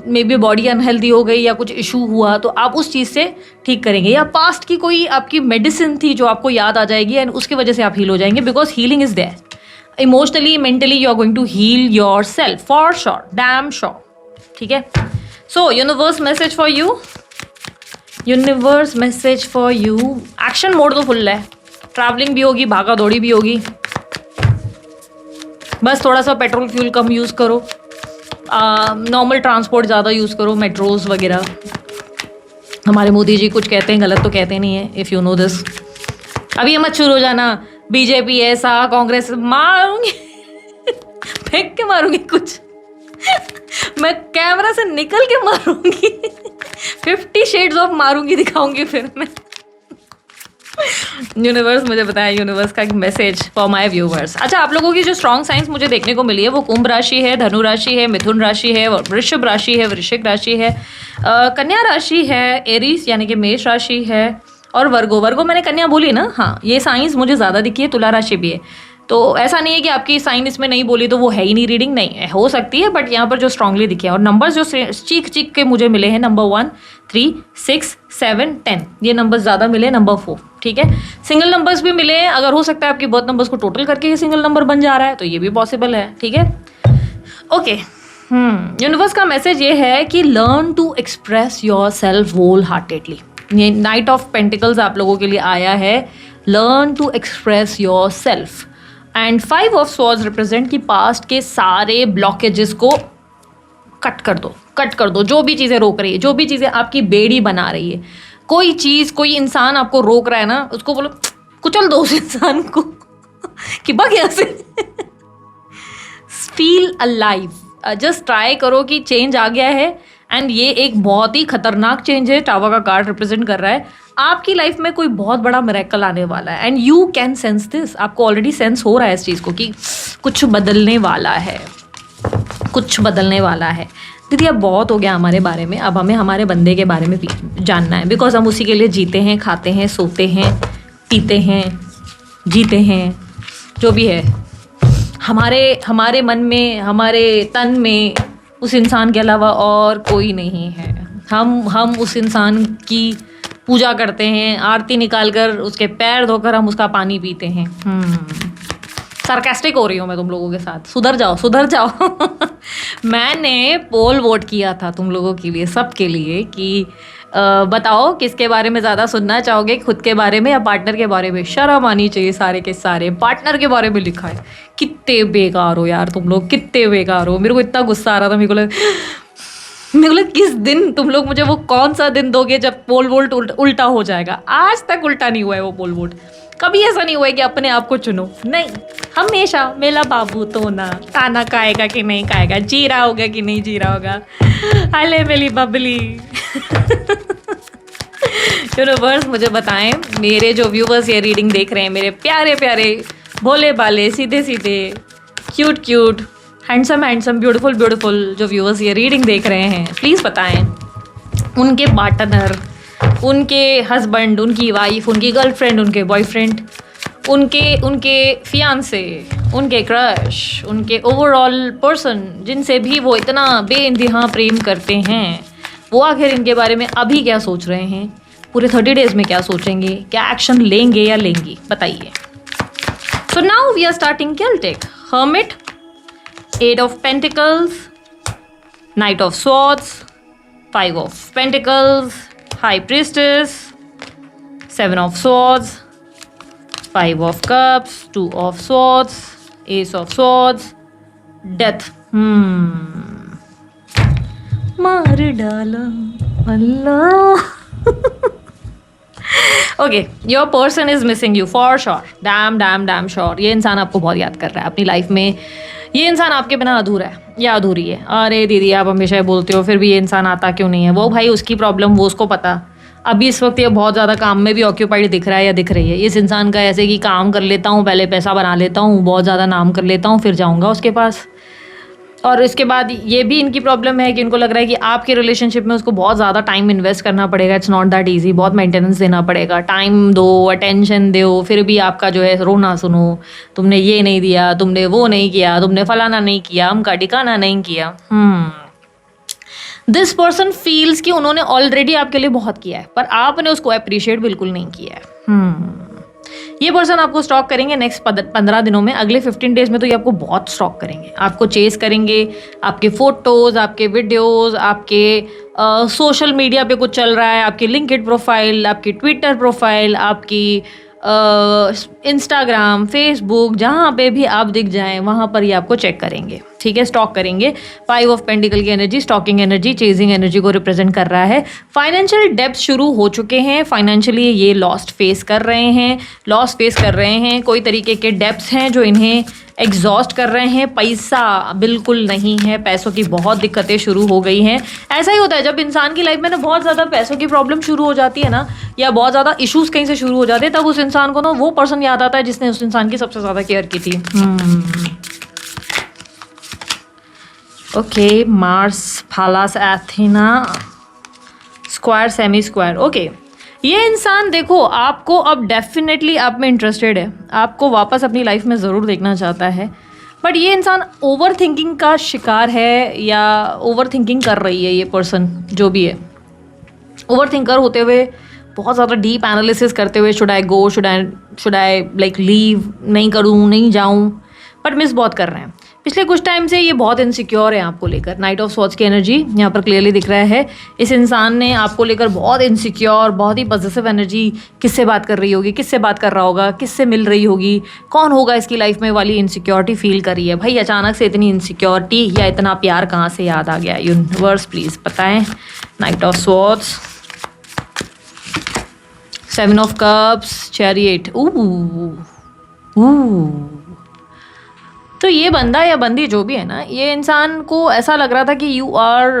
maybe body unhealthy हो गई या कुछ इशू हुआ, तो आप उस चीज़ से ठीक करेंगे। या पास्ट की कोई आपकी मेडिसिन थी जो आपको याद आ जाएगी एंड उसकी वजह से आप हील हो जाएंगे, because healing is there. Emotionally mentally you are going to heal yourself for sure, damn sure. ठीक है, so universe message for you, universe message for you. Action mode तो फुल है, ट्रैवलिंग भी होगी, भागा दौड़ी भी होगी, बस थोड़ा सा पेट्रोल फ्यूल कम यूज़ करो, नॉर्मल ट्रांसपोर्ट ज़्यादा यूज़ करो, मेट्रोज वगैरह। हमारे मोदी जी कुछ कहते हैं, गलत तो कहते नहीं है, इफ़ यू नो दिस। अभी मत शुरू हो जाना बीजेपी ऐसा, कांग्रेस, मारूंगी फेंक के मारूंगी कुछ मैं कैमरा से निकल के मारूंगी 50 शेड्स ऑफ मारूंगी दिखाऊंगी फिर मैं। यूनिवर्स मुझे बताया, यूनिवर्स का एक मैसेज फॉर माय व्यूवर्स। अच्छा, आप लोगों की जो स्ट्रॉन्ग साइंस मुझे देखने को मिली है वो कुंभ राशि है, धनु राशि है, मिथुन राशि है, वृषभ राशि है, वृश्चिक राशि है, कन्या राशि है, एरीज यानी कि मेष राशि है, और वर्गो मैंने कन्या बोली ना, हाँ ये साइंस मुझे ज़्यादा दिखी है। तुला राशि भी है, तो ऐसा नहीं है कि आपकी साइन इसमें नहीं बोली तो वो है ही नहीं रीडिंग, नहीं हो सकती है, बट यहाँ पर जो स्ट्रांगली दिखे और नंबर्स जो चीख के मुझे मिले हैं, नंबर 1, 3, 6, 7, 10, ये नंबर्स ज़्यादा मिले, नंबर 4। ठीक है, सिंगल नंबर्स भी मिले हैं, अगर हो सकता है आपके बर्थ नंबर्स को टोटल करके ये सिंगल नंबर बन जा रहा है, तो ये भी पॉसिबल है। ठीक है, ओके। यूनिवर्स का मैसेज ये है कि learn to express yourself wholeheartedly. ये नाइट ऑफ पेंटिकल्स आप लोगों के लिए आया है, learn to express yourself. And 5 of swords represent कि पास्ट के सारे ब्लॉकेजेस को कट कर दो, जो भी चीज़ें रोक रही है, जो भी चीज़ें आपकी बेड़ी बना रही है, कोई चीज़ कोई इंसान आपको रोक रहा है ना, उसको बोलो कुचल दो उस इंसान को कि भाग यहाँ से। फील अलाइव, जस्ट ट्राई करो कि चेंज आ गया है, एंड ये एक बहुत ही खतरनाक चेंज है। टावर का कार्ड रिप्रेजेंट कर रहा है आपकी लाइफ में कोई बहुत बड़ा मिरेकल आने वाला है, and you can sense this. आपको ऑलरेडी सेंस हो रहा है इस चीज़ को कि कुछ बदलने वाला है, कुछ बदलने वाला है। दीदी अब बहुत हो गया हमारे बारे में, अब हमें हमारे बंदे के बारे में जानना है, बिकॉज हम उसी के लिए जीते हैं, खाते हैं, सोते हैं, पीते हैं, जीते हैं, जो भी है हमारे मन में, हमारे तन में उस इंसान के अलावा और कोई नहीं है। हम उस इंसान की पूजा करते हैं, आरती निकालकर उसके पैर धोकर हम उसका पानी पीते हैं। सार्कास्टिक हो रही हूँ मैं तुम लोगों के साथ, सुधर जाओ मैंने पोल वोट किया था तुम लोगों के लिए, सबके लिए, कि बताओ किसके बारे में ज़्यादा सुनना चाहोगे, खुद के बारे में या पार्टनर के बारे में। शर्म आनी चाहिए सारे के सारे, पार्टनर के बारे में लिखा है। कितने बेकार हो यार तुम लोग, कितने बेकार हो। मेरे को इतना गुस्सा आ रहा था, मेरे को लगा किस दिन तुम लोग मुझे वो कौन सा दिन दोगे जब पोल वोट उल्टा हो जाएगा। आज तक उल्टा नहीं हुआ है वो पोल वोट, कभी ऐसा नहीं हुआ है कि अपने आप को चुनो, नहीं, हमेशा मेला बाबू तो ना, ताना खाएगा कि नहीं खाएगा, जी रहा होगा कि नहीं जी रहा होगा, अले मेरी बबली। यूनिवर्स मुझे बताएं, मेरे जो व्यूवर्स ये रीडिंग देख रहे हैं, मेरे प्यारे प्यारे भोले भाले सीधे सीधे cute handsome handsome beautiful beautiful जो व्यूअर्स ये रीडिंग देख रहे हैं, प्लीज़ बताएं उनके पार्टनर, उनके हस्बैंड, उनकी वाइफ, उनकी गर्लफ्रेंड, उनके बॉयफ्रेंड, उनके फियांसे, उनके क्रश, उनके ओवरऑल पर्सन जिनसे भी वो इतना बेइंतहा प्रेम करते हैं, वो आखिर इनके बारे में अभी क्या सोच रहे हैं, पूरे 30 डेज में क्या सोचेंगे, क्या एक्शन लेंगे या लेंगी, बताइए। So now we are starting Celtic. Hermit, 8 of pentacles, knight of swords, 5 of pentacles, high priestess, 7 of swords, 5 of cups, 2 of swords, ace of swords, death. मार डाला अल्लाह। Okay, your person is missing you for sure, damn sure. ये इंसान आपको बहुत याद कर रहा है अपनी लाइफ में। ये इंसान आपके बिना अधूरा है या अधूरी है। अरे दीदी आप हमेशा बोलते हो फिर भी ये इंसान आता क्यों नहीं है? वो भाई उसकी प्रॉब्लम, वो उसको पता। अभी इस वक्त ये बहुत ज़्यादा काम में भी ऑक्यूपाइड दिख रहा है या दिख रही है। इस इंसान का ऐसे कि काम कर लेता हूँ, पहले पैसा बना लेता हूँ, बहुत ज़्यादा नाम कर लेता हूँ, फिर जाऊँगा उसके पास। और इसके बाद ये भी इनकी प्रॉब्लम है कि इनको लग रहा है कि आपके रिलेशनशिप में उसको बहुत ज़्यादा टाइम इन्वेस्ट करना पड़ेगा। इट्स नॉट दैट ईजी, बहुत मेंटेनेंस देना पड़ेगा, टाइम दो, अटेंशन दो, फिर भी आपका जो है रोना सुनो, तुमने ये नहीं दिया, तुमने वो नहीं किया, तुमने फलाना नहीं किया, हमका ठिकाना नहीं किया। दिस पर्सन फील्स कि उन्होंने ऑलरेडी आपके लिए बहुत किया है पर आपने उसको अप्रिशिएट बिल्कुल नहीं किया है। ये पर्सन आपको स्टॉक करेंगे नेक्स्ट 15 दिनों में। अगले 15 डेज में तो ये आपको बहुत स्टॉक करेंगे, आपको चेस करेंगे, आपके फोटोज़, आपके वीडियोज़, आपके सोशल मीडिया पे कुछ चल रहा है, आपकी लिंक्डइन प्रोफाइल, आपकी ट्विटर प्रोफाइल, आपकी इंस्टाग्राम, फेसबुक, जहाँ पे भी आप दिख जाएं वहाँ पर ये आपको चेक करेंगे, ठीक है, स्टॉक करेंगे। 5 ऑफ पेंटिकल की energy stalking energy, chasing energy को रिप्रेजेंट कर रहा है। फाइनेंशियल डेब्ट शुरू हो चुके हैं, फाइनेंशियली ये लॉस्ट फेस कर रहे हैं, कोई तरीके के डेब्ट्स हैं जो इन्हें एग्जॉस्ट कर रहे हैं। पैसा बिल्कुल नहीं है, पैसों की बहुत दिक्कतें शुरू हो गई हैं। ऐसा ही होता है जब इंसान की लाइफ में ना बहुत ज़्यादा पैसों की प्रॉब्लम शुरू हो जाती है ना, या बहुत ज़्यादा इश्यूज कहीं से शुरू हो जाते हैं, तब उस इंसान को ना वो पर्सन याद आता है जिसने उस इंसान की सबसे ज़्यादा केयर की थी। Okay, Mars, Pallas, Athena, square, semi square. Okay, ये इंसान देखो आपको अब डेफिनेटली आप में इंटरेस्टेड है, आपको वापस अपनी लाइफ में ज़रूर देखना चाहता है, बट ये इंसान ओवर थिंकिंग का शिकार है या ओवर थिंकिंग कर रही है। ये पर्सन जो भी है ओवर थिंकर होते हुए, बहुत ज़्यादा डीप एनालिसिस करते हुए, should I go, should I like leave, नहीं करूँ, नहीं जाऊँ, बट मिस बहुत कर रहे हैं। पिछले कुछ टाइम से ये बहुत इनसिक्योर है आपको लेकर। नाइट ऑफ स्वॉर्ड्स की एनर्जी यहाँ पर क्लियरली दिख रहा है। इस इंसान ने आपको लेकर बहुत इनसिक्योर, बहुत ही पॉजिटिव एनर्जी, किससे बात कर रही होगी, किससे बात कर रहा होगा, किससे मिल रही होगी, कौन होगा इसकी लाइफ में वाली इनसिक्योरिटी फील कर रही है। भाई अचानक से इतनी इनसिक्योरिटी या इतना प्यार कहाँ से याद आ गया? यूनिवर्स प्लीज़ बताएं। Night of swords, 7 of cups, chariot. तो ये बंदा या बंदी जो भी है ना, ये इंसान को ऐसा लग रहा था कि यू आर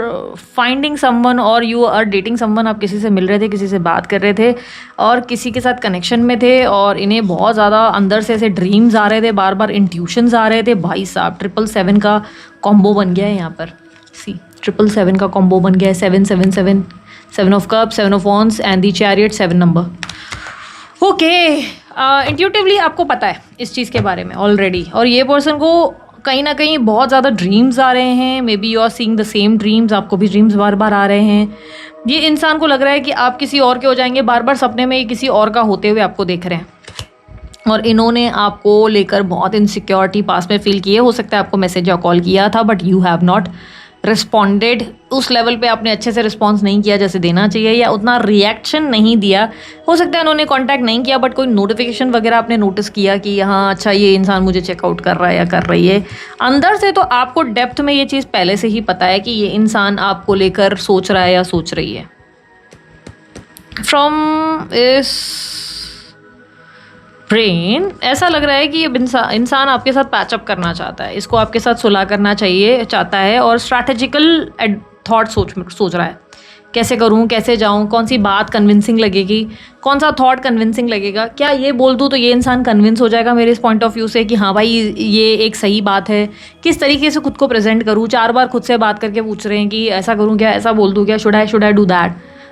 फाइंडिंग समवन और यू आर डेटिंग समवन। आप किसी से मिल रहे थे, किसी से बात कर रहे थे और किसी के साथ कनेक्शन में थे और इन्हें बहुत ज़्यादा अंदर से ऐसे ड्रीम्स आ रहे थे, बार बार इंट्यूशंस आ रहे थे। भाई साहब 777 का कॉम्बो बन गया है यहाँ पर। सी 777 का कॉम्बो बन गया है। 777, 7 of cups, 7 of wands and the chariot, 7 number. Okay, intuitively आपको पता है इस चीज़ के बारे में ऑलरेडी, और ये पर्सन को कहीं ना कहीं बहुत ज़्यादा ड्रीम्स आ रहे हैं। Maybe you are seeing the same dreams, आपको भी ड्रीम्स बार बार आ रहे हैं। ये इंसान को लग रहा है कि आप किसी और के हो जाएंगे, बार बार सपने में ये किसी और का होते हुए आपको देख रहे हैं और इन्होंने आपको लेकर बहुत इनसिक्योरिटी पास में फील की है। हो सकता है आपको मैसेज या कॉल किया था but you have not responded. उस लेवल पे आपने अच्छे से रिस्पॉन्स नहीं किया जैसे देना चाहिए, या उतना रिएक्शन नहीं दिया। हो सकता है उन्होंने कांटेक्ट नहीं किया बट कोई नोटिफिकेशन वगैरह आपने नोटिस किया कि हाँ अच्छा ये इंसान मुझे चेकआउट कर रहा है या कर रही है। अंदर से तो आपको डेप्थ में ये चीज़ पहले से ही पता है कि ये इंसान आपको लेकर सोच रहा है या सोच रही है। फ्रॉम इस ब्रेन ऐसा लग रहा है कि ये इंसान आपके साथ पैचअप करना चाहता है, इसको आपके साथ सुलह करना चाहता है और स्ट्रैटेजिकल थॉट सोच रहा है कैसे करूँ, कैसे जाऊँ, कौन सी बात कन्विंसिंग लगेगी, कौन सा थॉट कन्विंसिंग लगेगा, क्या ये बोल दूँ तो ये इंसान कन्विंस हो जाएगा मेरे इस पॉइंट ऑफ व्यू से कि हाँ भाई ये एक सही बात है, किस तरीके से खुद को प्रेजेंट करूँ। 4 बार खुद से बात करके पूछ रहे हैं कि ऐसा करूँ क्या, ऐसा बोल दूँ क्या, शुड आई डू दैट।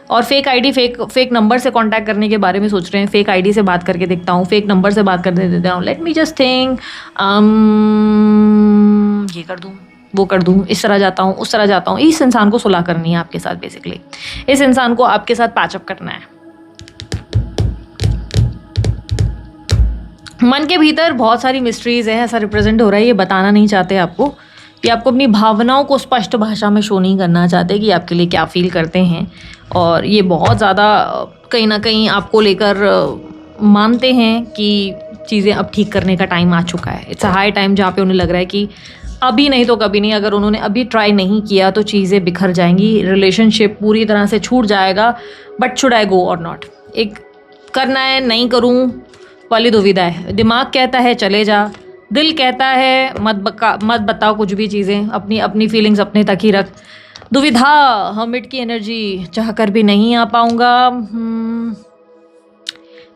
और फेक आईडी, फेक नंबर से कांटेक्ट करने के बारे में सोच रहे हैं, फेक आईडी से बात करके देखता हूँ, फेक नंबर से बात करके देता हूँ, लेट मी जस्ट थिंक, ये कर दूँ, वो कर दूँ, इस तरह जाता हूँ, उस तरह जाता हूँ। इस इंसान को सुलह करनी है आपके साथ, बेसिकली इस इंसान को आपके साथ पैचअप करना है। मन के भीतर बहुत सारी मिस्ट्रीज है, ऐसा रिप्रेजेंट हो रहा है, ये बताना नहीं चाहते आपको, ये आपको अपनी भावनाओं को स्पष्ट भाषा में शो नहीं करना चाहते कि आपके लिए क्या फील करते हैं। और ये बहुत ज़्यादा कहीं ना कहीं आपको लेकर मानते हैं कि चीज़ें अब ठीक करने का टाइम आ चुका है। इट्स अ हाई टाइम जहाँ पे उन्हें लग रहा है कि अभी नहीं तो कभी नहीं, अगर उन्होंने अभी ट्राई नहीं किया तो चीज़ें बिखर जाएंगी, रिलेशनशिप पूरी तरह से छूट जाएगा। बट शुड आई गो और नॉट, एक करना है नहीं करूँ वाली दुविधा है। दिमाग कहता है चले जा, दिल कहता है मत बताओ कुछ भी चीज़ें, अपनी फीलिंग्स अपने तक ही रख। दुविधा, हर्मिट की एनर्जी, चाह कर भी नहीं आ पाऊँगा।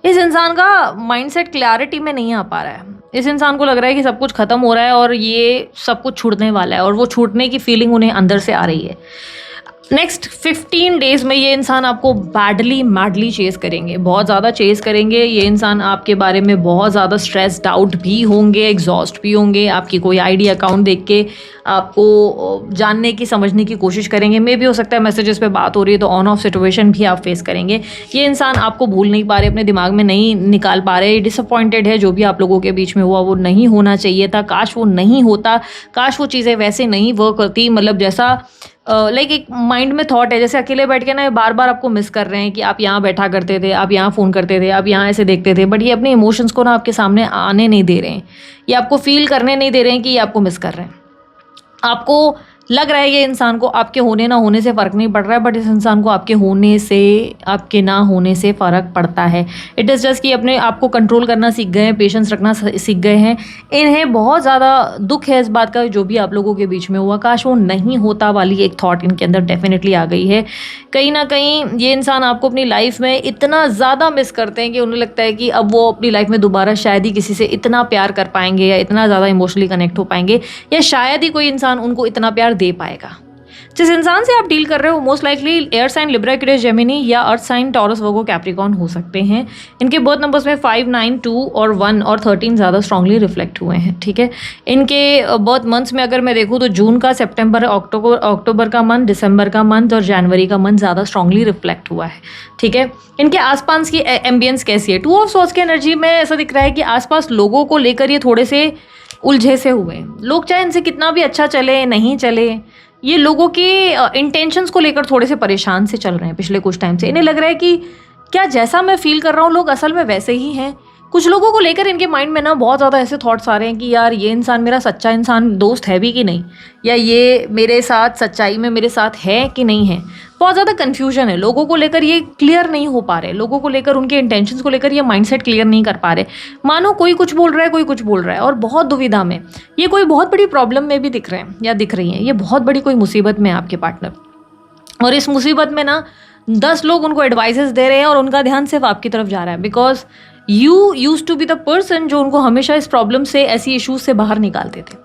इस इंसान का माइंडसेट क्लैरिटी में नहीं आ पा रहा है। इस इंसान को लग रहा है कि सब कुछ ख़त्म हो रहा है और ये सब कुछ छूटने वाला है, और वो छूटने की फीलिंग उन्हें अंदर से आ रही है। नेक्स्ट 15 डेज में ये इंसान आपको मैडली चेस करेंगे, बहुत ज़्यादा चेस करेंगे। ये इंसान आपके बारे में बहुत ज़्यादा स्ट्रेस्ड आउट भी होंगे, एग्जॉस्ट भी होंगे। आपकी कोई आईडी अकाउंट देख के आपको जानने की, समझने की कोशिश करेंगे। मे भी हो सकता है मैसेजेस पे बात हो रही है तो ऑन ऑफ सिचुएशन भी आप फेस करेंगे। ये इंसान आपको भूल नहीं पा रहे, अपने दिमाग में नहीं निकाल पा रहे, डिसअपॉइंटेड है। जो भी आप लोगों के बीच में हुआ वो नहीं होना चाहिए था, काश वो नहीं होता, काश वो चीज़ें वैसे नहीं वर्क करती। मतलब जैसा लाइक एक माइंड में थॉट है, जैसे अकेले बैठ के ना बार बार आपको मिस कर रहे हैं कि आप यहाँ बैठा करते थे, आप यहाँ फ़ोन करते थे, आप यहाँ ऐसे देखते थे, बट ये अपने इमोशंस को ना आपके सामने आने नहीं दे रहे हैं, ये आपको फील करने नहीं दे रहे हैं कि ये आपको मिस कर रहे हैं। आपको लग रहा है ये इंसान को आपके होने ना होने से फ़र्क नहीं पड़ रहा है, बट इस इंसान को आपके होने से, आपके ना होने से फ़र्क पड़ता है। इट इज़ जस्ट कि अपने आप को कंट्रोल करना सीख गए हैं, पेशेंस रखना सीख गए हैं। इन्हें बहुत ज़्यादा दुख है इस बात का, जो भी आप लोगों के बीच में हुआ काश वो नहीं होता वाली एक थॉट इनके अंदर डेफिनेटली आ गई है। कहीं ना कहीं ये इंसान आपको अपनी लाइफ में इतना ज़्यादा मिस करते हैं कि उन्हें लगता है कि अब वो अपनी लाइफ में दोबारा शायद ही किसी से इतना प्यार कर पाएंगे, या इतना ज़्यादा इमोशनली कनेक्ट हो पाएंगे, या शायद ही कोई इंसान उनको इतना प्यार दे पाएगा। जिस इंसान से आप डील कर रहे हो most likely air sign Libra, Aquarius, Gemini या earth sign Taurus, Virgo, Capricorn हो सकते हैं। इनके बर्थ नंबर्स में 5, 9, 2 और 1 और 13 ज़्यादा स्ट्रांगली रिफ्लेक्ट हुए हैं। ठीक है, इनके बर्थ मंथ्स में अगर मैं देखूँ तो जून का, सितंबर, अक्टूबर का मंथ, दिसंबर का मंथ और जनवरी का मंथ ज़्यादा स्ट्रांगली रिफ्लेक्ट हुआ है। ठीक है, इनके आसपास की एम्बियंस कैसी है? 2 ऑफ सॉर्ड्स की एनर्जी में ऐसा दिख रहा है कि आसपास लोगों को लेकर ये थोड़े से उलझे से हुए हैं। लोग चाहे इनसे कितना भी अच्छा चले नहीं चले, ये लोगों के इंटेंशंस को लेकर थोड़े से परेशान से चल रहे हैं पिछले कुछ टाइम से। इन्हें लग रहा है कि क्या जैसा मैं फील कर रहा हूँ लोग असल में वैसे ही हैं। कुछ लोगों को लेकर इनके माइंड में ना बहुत ज़्यादा ऐसे थॉट्स आ रहे हैं कि यार ये इंसान मेरा सच्चा इंसान दोस्त है भी कि नहीं, या ये मेरे साथ सच्चाई में मेरे साथ है कि नहीं है। बहुत ज़्यादा कन्फ्यूजन है लोगों को लेकर, ये क्लियर नहीं हो पा रहे लोगों को लेकर, उनके इंटेंशंस को लेकर ये माइंडसेट क्लियर नहीं कर पा रहे। मानो कोई कुछ बोल रहा है, कोई कुछ बोल रहा है, और बहुत दुविधा में। ये कोई बहुत बड़ी प्रॉब्लम में भी दिख रहे हैं या दिख रही हैं, ये बहुत बड़ी कोई मुसीबत में है आपके पार्टनर, और इस मुसीबत में ना 10 लोग उनको एडवाइसेस दे रहे हैं और उनका ध्यान सिर्फ आपकी तरफ जा रहा है। Because you use to be the person जो उनको हमेशा इस प्रॉब्लम से, ऐसी इश्यूज से बाहर निकालते थे,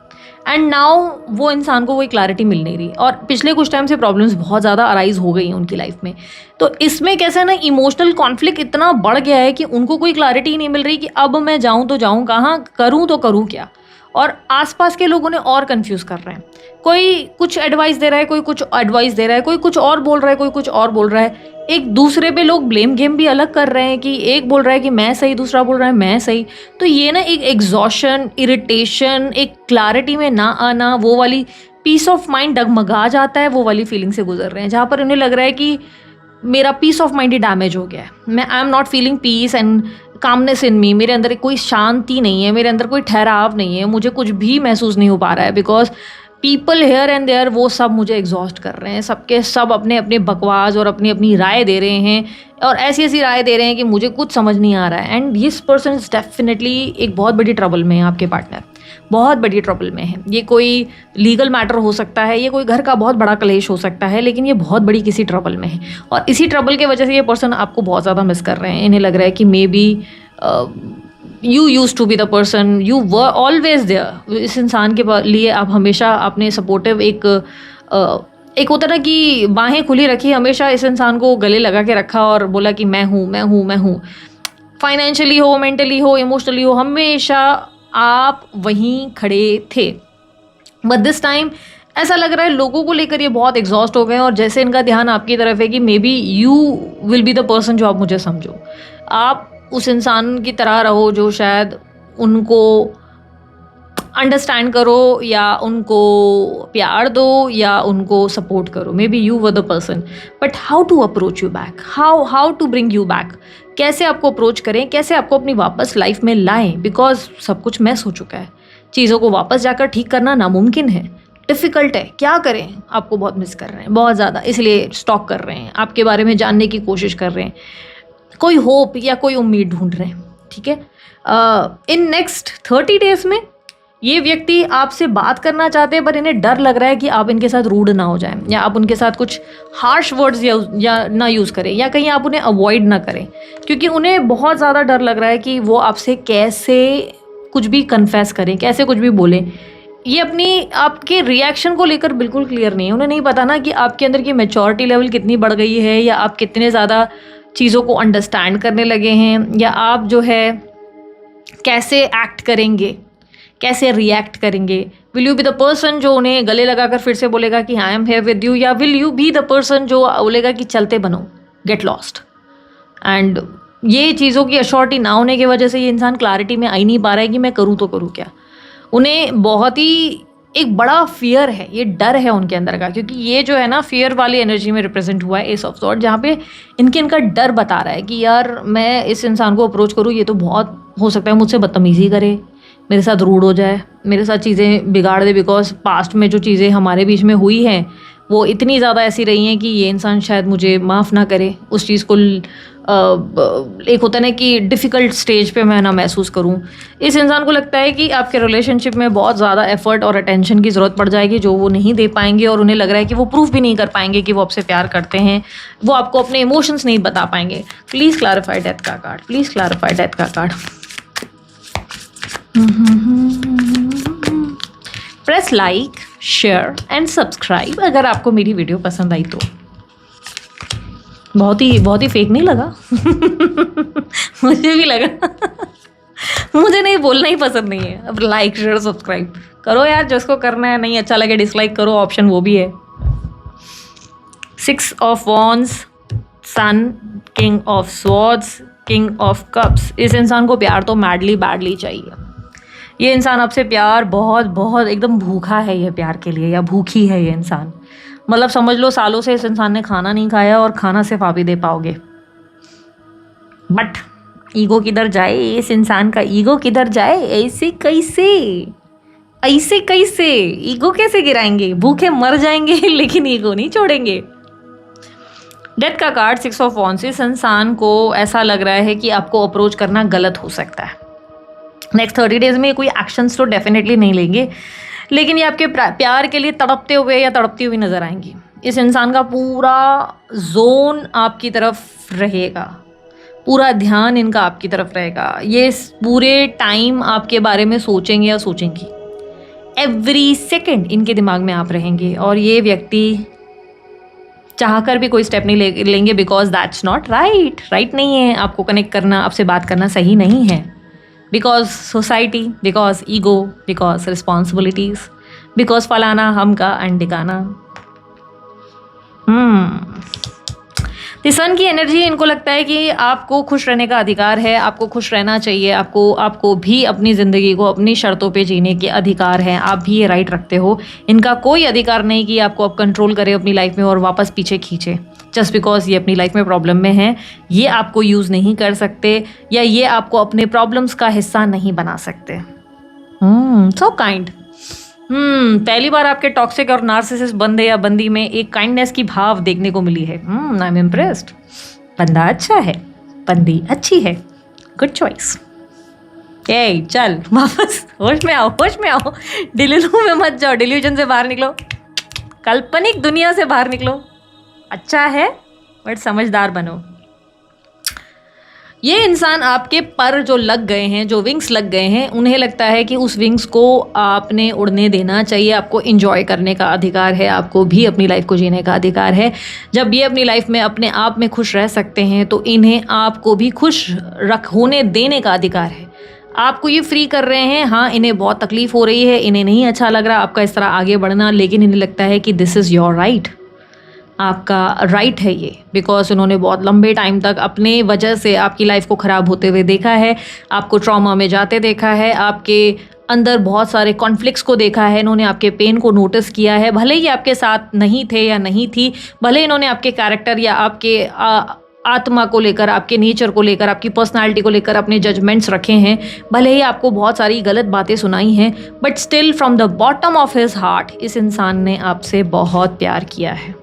एंड नाउ वो इंसान को कोई क्लैरिटी मिल नहीं रही, और पिछले कुछ टाइम से प्रॉब्लम्स बहुत ज़्यादा अराइज हो गई हैं उनकी लाइफ में। तो इसमें कैसा ना इमोशनल कॉन्फ्लिक्ट इतना बढ़ गया है कि उनको कोई क्लैरिटी नहीं मिल रही कि अब मैं जाऊँ तो जाऊँ कहाँ, करूँ तो करूँ क्या, और आसपास के लोग उन्हें और कंफ्यूज कर रहे हैं। कोई कुछ एडवाइस दे रहा है, कोई कुछ एडवाइस दे रहा है, कोई कुछ और बोल रहा है, कोई कुछ और बोल रहा है। एक दूसरे पे लोग ब्लेम गेम भी अलग कर रहे हैं कि एक बोल रहा है कि मैं सही, दूसरा बोल रहा है मैं सही। तो ये ना एक एग्जॉशन, इरिटेशन, एक क्लैरिटी में ना आना, वो वाली पीस ऑफ माइंड डगमगा जाता है, वो वाली फीलिंग से गुजर रहे हैं, जहाँ पर उन्हें लग रहा है कि मेरा पीस ऑफ माइंड ही डैमेज हो गया है। मैं I am not feeling peace and calmness in me, मेरे अंदर कोई शांति नहीं है, मेरे अंदर कोई ठहराव नहीं है, मुझे कुछ भी महसूस नहीं हो पा रहा है। Because people here and there वो सब मुझे एग्जॉस्ट कर रहे हैं, सबके सब अपने अपने बकवास और अपनी अपनी राय दे रहे हैं, और ऐसी ऐसी राय दे रहे हैं कि मुझे कुछ समझ नहीं आ रहा है। And this person is definitely एक बहुत बड़ी ट्रबल में है आपके पार्टनर। बहुत बड़ी ट्रबल में है। ये कोई लीगल मैटर हो सकता है, ये कोई घर का बहुत बड़ा कलेश हो सकता है, लेकिन ये बहुत बड़ी किसी ट्रबल में है और इसी ट्रबल की वजह से ये पर्सन आपको बहुत ज़्यादा मिस कर रहे हैं। इन्हें लग रहा है कि maybe you use to be the person, you were always there. इस इंसान के लिए आप हमेशा अपने सपोर्टिव एक होता ना कि बाहें खुली रखी, हमेशा इस इंसान को गले लगा के रखा और बोला कि मैं हूँ मैं हूँ मैं हूँ। फाइनेंशियली हो, मेंटली हो, इमोशनली हो, हमेशा आप वहीं खड़े थे। बट दिस टाइम ऐसा लग रहा है लोगों को लेकर ये बहुत एग्जॉस्ट हो गए और जैसे इनका ध्यान आपकी तरफ है कि maybe you will B the person जो आप मुझे समझो। आप उस इंसान की तरह रहो जो शायद उनको अंडरस्टैंड करो या उनको प्यार दो या उनको सपोर्ट करो। Maybe you were the person, but how to approach you back, how to bring you back, कैसे आपको अप्रोच करें, कैसे आपको अपनी वापस लाइफ में लाएं। बिकॉज सब कुछ मैस हो चुका है, चीज़ों को वापस जाकर ठीक करना नामुमकिन है, डिफ़िकल्ट है। क्या करें, आपको बहुत मिस कर रहे हैं, बहुत ज़्यादा, इसलिए स्टॉक कर रहे हैं, आपके बारे में जानने की कोशिश कर रहे हैं, कोई होप या कोई उम्मीद ढूंढ रहे हैं। ठीक है, इन नेक्स्ट 30 डेज में ये व्यक्ति आपसे बात करना चाहते हैं, पर इन्हें डर लग रहा है कि आप इनके साथ रूड ना हो जाएं या आप उनके साथ कुछ हार्श वर्ड्स या ना यूज़ करें या कहीं आप उन्हें अवॉइड ना करें, क्योंकि उन्हें बहुत ज़्यादा डर लग रहा है कि वो आपसे कैसे कुछ भी कन्फेस करें, कैसे कुछ भी बोलें। ये अपनी आपके रिएक्शन को लेकर बिल्कुल क्लियर नहीं है। उन्हें नहीं पता ना कि आपके अंदर की मैच्योरिटी लेवल कितनी बढ़ गई है या आप कितने ज़्यादा चीज़ों को अंडरस्टैंड करने लगे हैं या आप जो है कैसे एक्ट करेंगे, कैसे रिएक्ट करेंगे। Will you be the person जो उन्हें गले लगाकर फिर से बोलेगा कि I am here with you, या will you be the person जो बोलेगा कि चलते बनो, गेट लॉस्ट। एंड ये चीज़ों की अश्योरिटी ना होने की वजह से ये इंसान क्लैरिटी में आ ही नहीं पा रहा है कि मैं करूँ तो करूँ क्या। उन्हें बहुत ही एक बड़ा फियर है, ये डर है उनके अंदर का, क्योंकि ये जो है ना फियर वाली एनर्जी में रिप्रेजेंट हुआ है एस ऑफ सॉर्ड, जहाँ पे इनका डर बता रहा है कि यार मैं इस इंसान को अप्रोच करूँ, ये तो बहुत हो सकता है मुझसे बदतमीज़ी करे, मेरे साथ रूड हो जाए, मेरे साथ चीज़ें बिगाड़ दे। बिकॉज पास्ट में जो चीज़ें हमारे बीच में हुई हैं वो इतनी ज़्यादा ऐसी रही हैं कि ये इंसान शायद मुझे माफ़ ना करे, उस चीज़ को एक होता है ना कि डिफ़िकल्ट स्टेज पे मैं ना महसूस करूं। इस इंसान को लगता है कि आपके रिलेशनशिप में बहुत ज़्यादा एफर्ट और अटेंशन की ज़रूरत पड़ जाएगी जो वो नहीं दे पाएंगे, और उन्हें लग रहा है कि वो प्रूफ भी नहीं कर पाएंगे कि वो आपसे प्यार करते हैं, वो आपको अपने इमोशंस नहीं बता पाएंगे। प्लीज़ क्लैरिफाई डेथ का कार्ड, प्लीज़ क्लैरिफाई डेथ का card. Press like, share and subscribe अगर आपको मेरी वीडियो पसंद आई तो। बहुत ही फेक नहीं लगा? मुझे भी लगा। मुझे नहीं बोलना ही पसंद नहीं है। अब लाइक शेयर सब्सक्राइब करो यार, जिसको करना है। नहीं अच्छा लगे डिसलाइक करो, ऑप्शन वो भी है। 6 of wands, sun, king of swords, king of cups. इस इंसान को प्यार तो मैडली बैडली चाहिए। ये इंसान आपसे प्यार बहुत बहुत एकदम भूखा है ये प्यार के लिए, या भूखी है ये इंसान। मतलब समझ लो सालों से इस इंसान ने खाना नहीं खाया और खाना सिर्फ आप ही दे पाओगे। बट ईगो किधर जाए, इस इंसान का ईगो किधर जाए? ऐसे कैसे ईगो कैसे गिराएंगे? भूखे मर जाएंगे लेकिन ईगो नहीं छोड़ेंगे। डेथ का कार्ड 6 ऑफ वॉन्ड्स। इस इंसान को ऐसा लग रहा है कि आपको अप्रोच करना गलत हो सकता है। नेक्स्ट 30 डेज में कोई एक्शंस तो डेफिनेटली नहीं लेंगे, लेकिन ये आपके प्यार के लिए तड़पते हुए या तड़पती हुई नज़र आएंगी। इस इंसान का पूरा जोन आपकी तरफ रहेगा, पूरा ध्यान इनका आपकी तरफ रहेगा। ये पूरे टाइम आपके बारे में सोचेंगे या सोचेंगी। एवरी सेकेंड इनके दिमाग में आप रहेंगे, और ये व्यक्ति चाहकर भी कोई स्टेप नहीं लेंगे, बिकॉज दैट्स नॉट राइट नहीं है। आपको कनेक्ट करना, आपसे बात करना सही नहीं है। Because society, because ego, because responsibilities, because फलाना हमका एंड टिकाना। सन की एनर्जी, इनको लगता है कि आपको खुश रहने का अधिकार है, आपको खुश रहना चाहिए, आपको भी अपनी ज़िंदगी को अपनी शर्तों पे जीने के अधिकार है। आप भी ये राइट रखते हो। इनका कोई अधिकार नहीं कि आपको अब कंट्रोल करे अपनी लाइफ में और वापस पीछे खींचे, जस्ट बिकॉज ये अपनी लाइफ में प्रॉब्लम में है। ये आपको यूज़ नहीं कर सकते, या ये आपको अपने प्रॉब्लम्स का हिस्सा नहीं बना सकते। So kind. पहली बार आपके टॉक्सिक और नार्सिसिस्ट बंदे या बंदी में एक काइंडनेस की भाव देखने को मिली है। I am impressed. बंदा अच्छा है, बंदी अच्छी है। Good choice. ए चल वापस होश में आओ, होश में आओ, डिल्यूजन में मत जाओ, डिल्यूजन से बाहर निकलो, काल्पनिक दुनिया से बाहर निकलो। अच्छा है बट समझदार बनो। ये इंसान आपके पर जो लग गए हैं, जो विंग्स लग गए हैं, उन्हें लगता है कि उस विंग्स को आपने उड़ने देना चाहिए। आपको एंजॉय करने का अधिकार है, आपको भी अपनी लाइफ को जीने का अधिकार है। जब ये अपनी लाइफ में अपने आप में खुश रह सकते हैं तो इन्हें आपको भी खुश होने देने का अधिकार है। आपको ये फ्री कर रहे हैं। हाँ, इन्हें बहुत तकलीफ हो रही है, इन्हें नहीं अच्छा लग रहा आपका इस तरह आगे बढ़ना, लेकिन इन्हें लगता है कि दिस इज़ योर राइट, आपका राइट है ये, बिकॉज उन्होंने बहुत लंबे टाइम तक अपने वजह से आपकी लाइफ को ख़राब होते हुए देखा है, आपको ट्रॉमा में जाते देखा है, आपके अंदर बहुत सारे कॉन्फ्लिक्ट्स को देखा है, इन्होंने आपके पेन को नोटिस किया है। भले ही आपके साथ नहीं थे या नहीं थी, भले इन्होंने आपके कैरेक्टर या आपके आत्मा को लेकर, आपके नेचर को लेकर, आपकी पर्सनालिटी को लेकर अपने जजमेंट्स रखे हैं, भले ही आपको बहुत सारी गलत बातें सुनाई हैं, but still from the bottom of his heart इस इंसान ने आपसे बहुत प्यार किया है।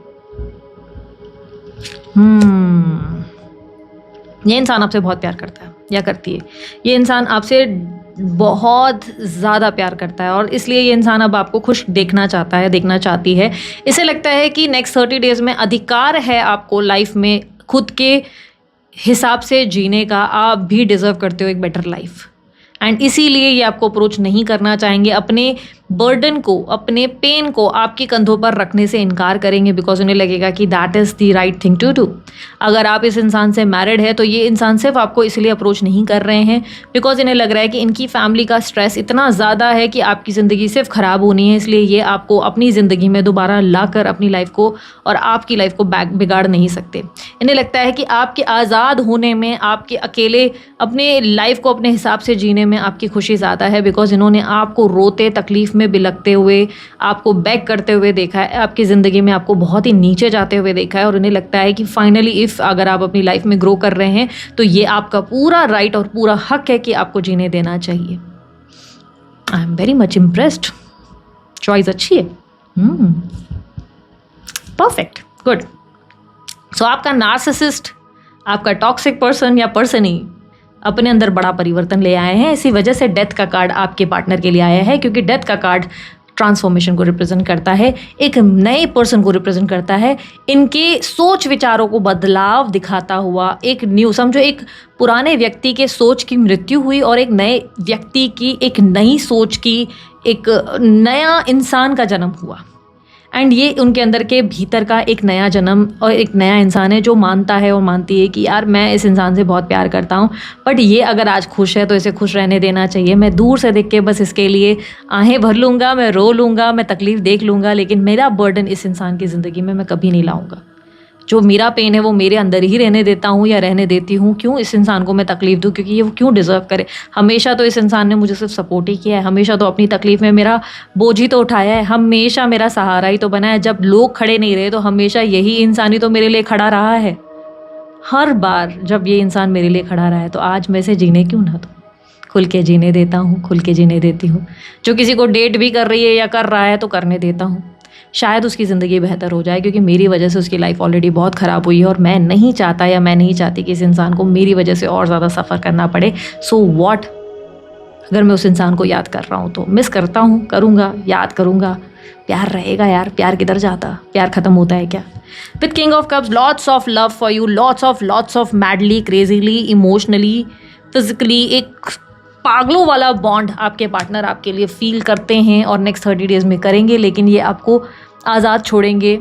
ये इंसान आपसे बहुत प्यार करता है या करती है। ये इंसान आपसे बहुत ज़्यादा प्यार करता है और इसलिए ये इंसान अब आपको खुश देखना चाहता है, देखना चाहती है। इसे लगता है कि नेक्स्ट 30 डेज़ में अधिकार है आपको लाइफ में खुद के हिसाब से जीने का। आप भी डिज़र्व करते हो एक बेटर लाइफ, एंड इसीलिए ये आपको अप्रोच नहीं करना चाहेंगे। अपने बर्डन को, अपने पेन को आपके कंधों पर रखने से इनकार करेंगे, बिकॉज उन्हें लगेगा कि that is the right thing to do. अगर आप इस इंसान से मैरिड है तो ये इंसान सिर्फ आपको इसलिए अप्रोच नहीं कर रहे हैं बिकॉज इन्हें लग रहा है कि इनकी फैमिली का स्ट्रेस इतना ज़्यादा है कि आपकी ज़िंदगी सिर्फ ख़राब होनी है, इसलिए ये आपको अपनी ज़िंदगी में दोबारा लाकर अपनी लाइफ को और आपकी लाइफ को बिगाड़ नहीं सकते। इन्हें लगता है कि आपके आज़ाद होने में, आपके अकेले अपने लाइफ को अपने हिसाब से जीने में आपकी खुशी ज़्यादा है, बिकॉज इन्होंने आपको रोते, तकलीफ़ में बिलखते हुए, आपको बैक करते हुए देखा है, आपकी ज़िंदगी में आपको बहुत ही नीचे जाते हुए देखा है, और उन्हें लगता है कि फाइनली इफ़ अगर आप अपनी लाइफ में ग्रो कर रहे हैं तो ये आपका पूरा राइट और पूरा हक है कि आपको जीने देना चाहिए। I am very much impressed. Choice अच्छी है, परफेक्ट, गुड। सो आपका नार्सिसिस्ट, आपका टॉक्सिक पर्सन या पर्सन ही अपने अंदर बड़ा परिवर्तन ले आए हैं। इसी वजह से डेथ का कार्ड आपके पार्टनर के लिए आया है, क्योंकि डेथ का कार्ड ट्रांसफॉर्मेशन को रिप्रेजेंट करता है, एक नए पर्सन को रिप्रेजेंट करता है, इनके सोच विचारों को बदलाव दिखाता हुआ एक न्यू, समझो एक पुराने व्यक्ति के सोच की मृत्यु हुई और एक नए व्यक्ति की, एक नई सोच की, एक नया इंसान का जन्म हुआ। एंड ये उनके अंदर के भीतर का एक नया जन्म और एक नया इंसान है जो मानता है और मानती है कि यार मैं इस इंसान से बहुत प्यार करता हूँ, बट ये अगर आज खुश है तो इसे खुश रहने देना चाहिए। मैं दूर से देख के बस इसके लिए आहें भर लूँगा, मैं रो लूँगा, मैं तकलीफ़ देख लूँगा, लेकिन मेरा बर्डन इस इंसान की ज़िंदगी में मैं कभी नहीं लाऊँगा। जो मेरा पेन है वो मेरे अंदर ही रहने देता हूँ या रहने देती हूँ। क्यों इस इंसान को मैं तकलीफ़ दूँ, क्योंकि ये वो क्यों डिज़र्व करे। हमेशा तो इस इंसान ने मुझे सिर्फ सपोर्ट ही किया है, हमेशा तो अपनी तकलीफ़ में मेरा बोझ ही तो उठाया है, हमेशा मेरा सहारा ही तो बना है। जब लोग खड़े नहीं रहे तो हमेशा यही इंसान ही तो मेरे लिए खड़ा रहा है। हर बार जब ये इंसान मेरे लिए खड़ा रहा है तो आज मैं इसे जीने क्यों ना दूँ। खुल के जीने देता हूँ, खुल के जीने देती हूँ। जो किसी को डेट भी कर रही है या कर रहा है तो करने देता हूँ, शायद उसकी ज़िंदगी बेहतर हो जाए, क्योंकि मेरी वजह से उसकी लाइफ ऑलरेडी बहुत ख़राब हुई है और मैं नहीं चाहता या मैं नहीं चाहती कि इस इंसान को मेरी वजह से और ज़्यादा सफ़र करना पड़े। सो व्हाट, अगर मैं उस इंसान को याद कर रहा हूँ तो मिस करता हूँ, करूँगा, याद करूँगा, प्यार रहेगा यार। प्यार किधर जाता, प्यार ख़त्म होता है क्या। With king of cups, lots of love for you, lots of madly, crazily, emotionally, physically, एक पागलों वाला बॉन्ड आपके पार्टनर आपके लिए फील करते हैं और नेक्स्ट 30 डेज़ में करेंगे। लेकिन ये आपको आज़ाद छोड़ेंगे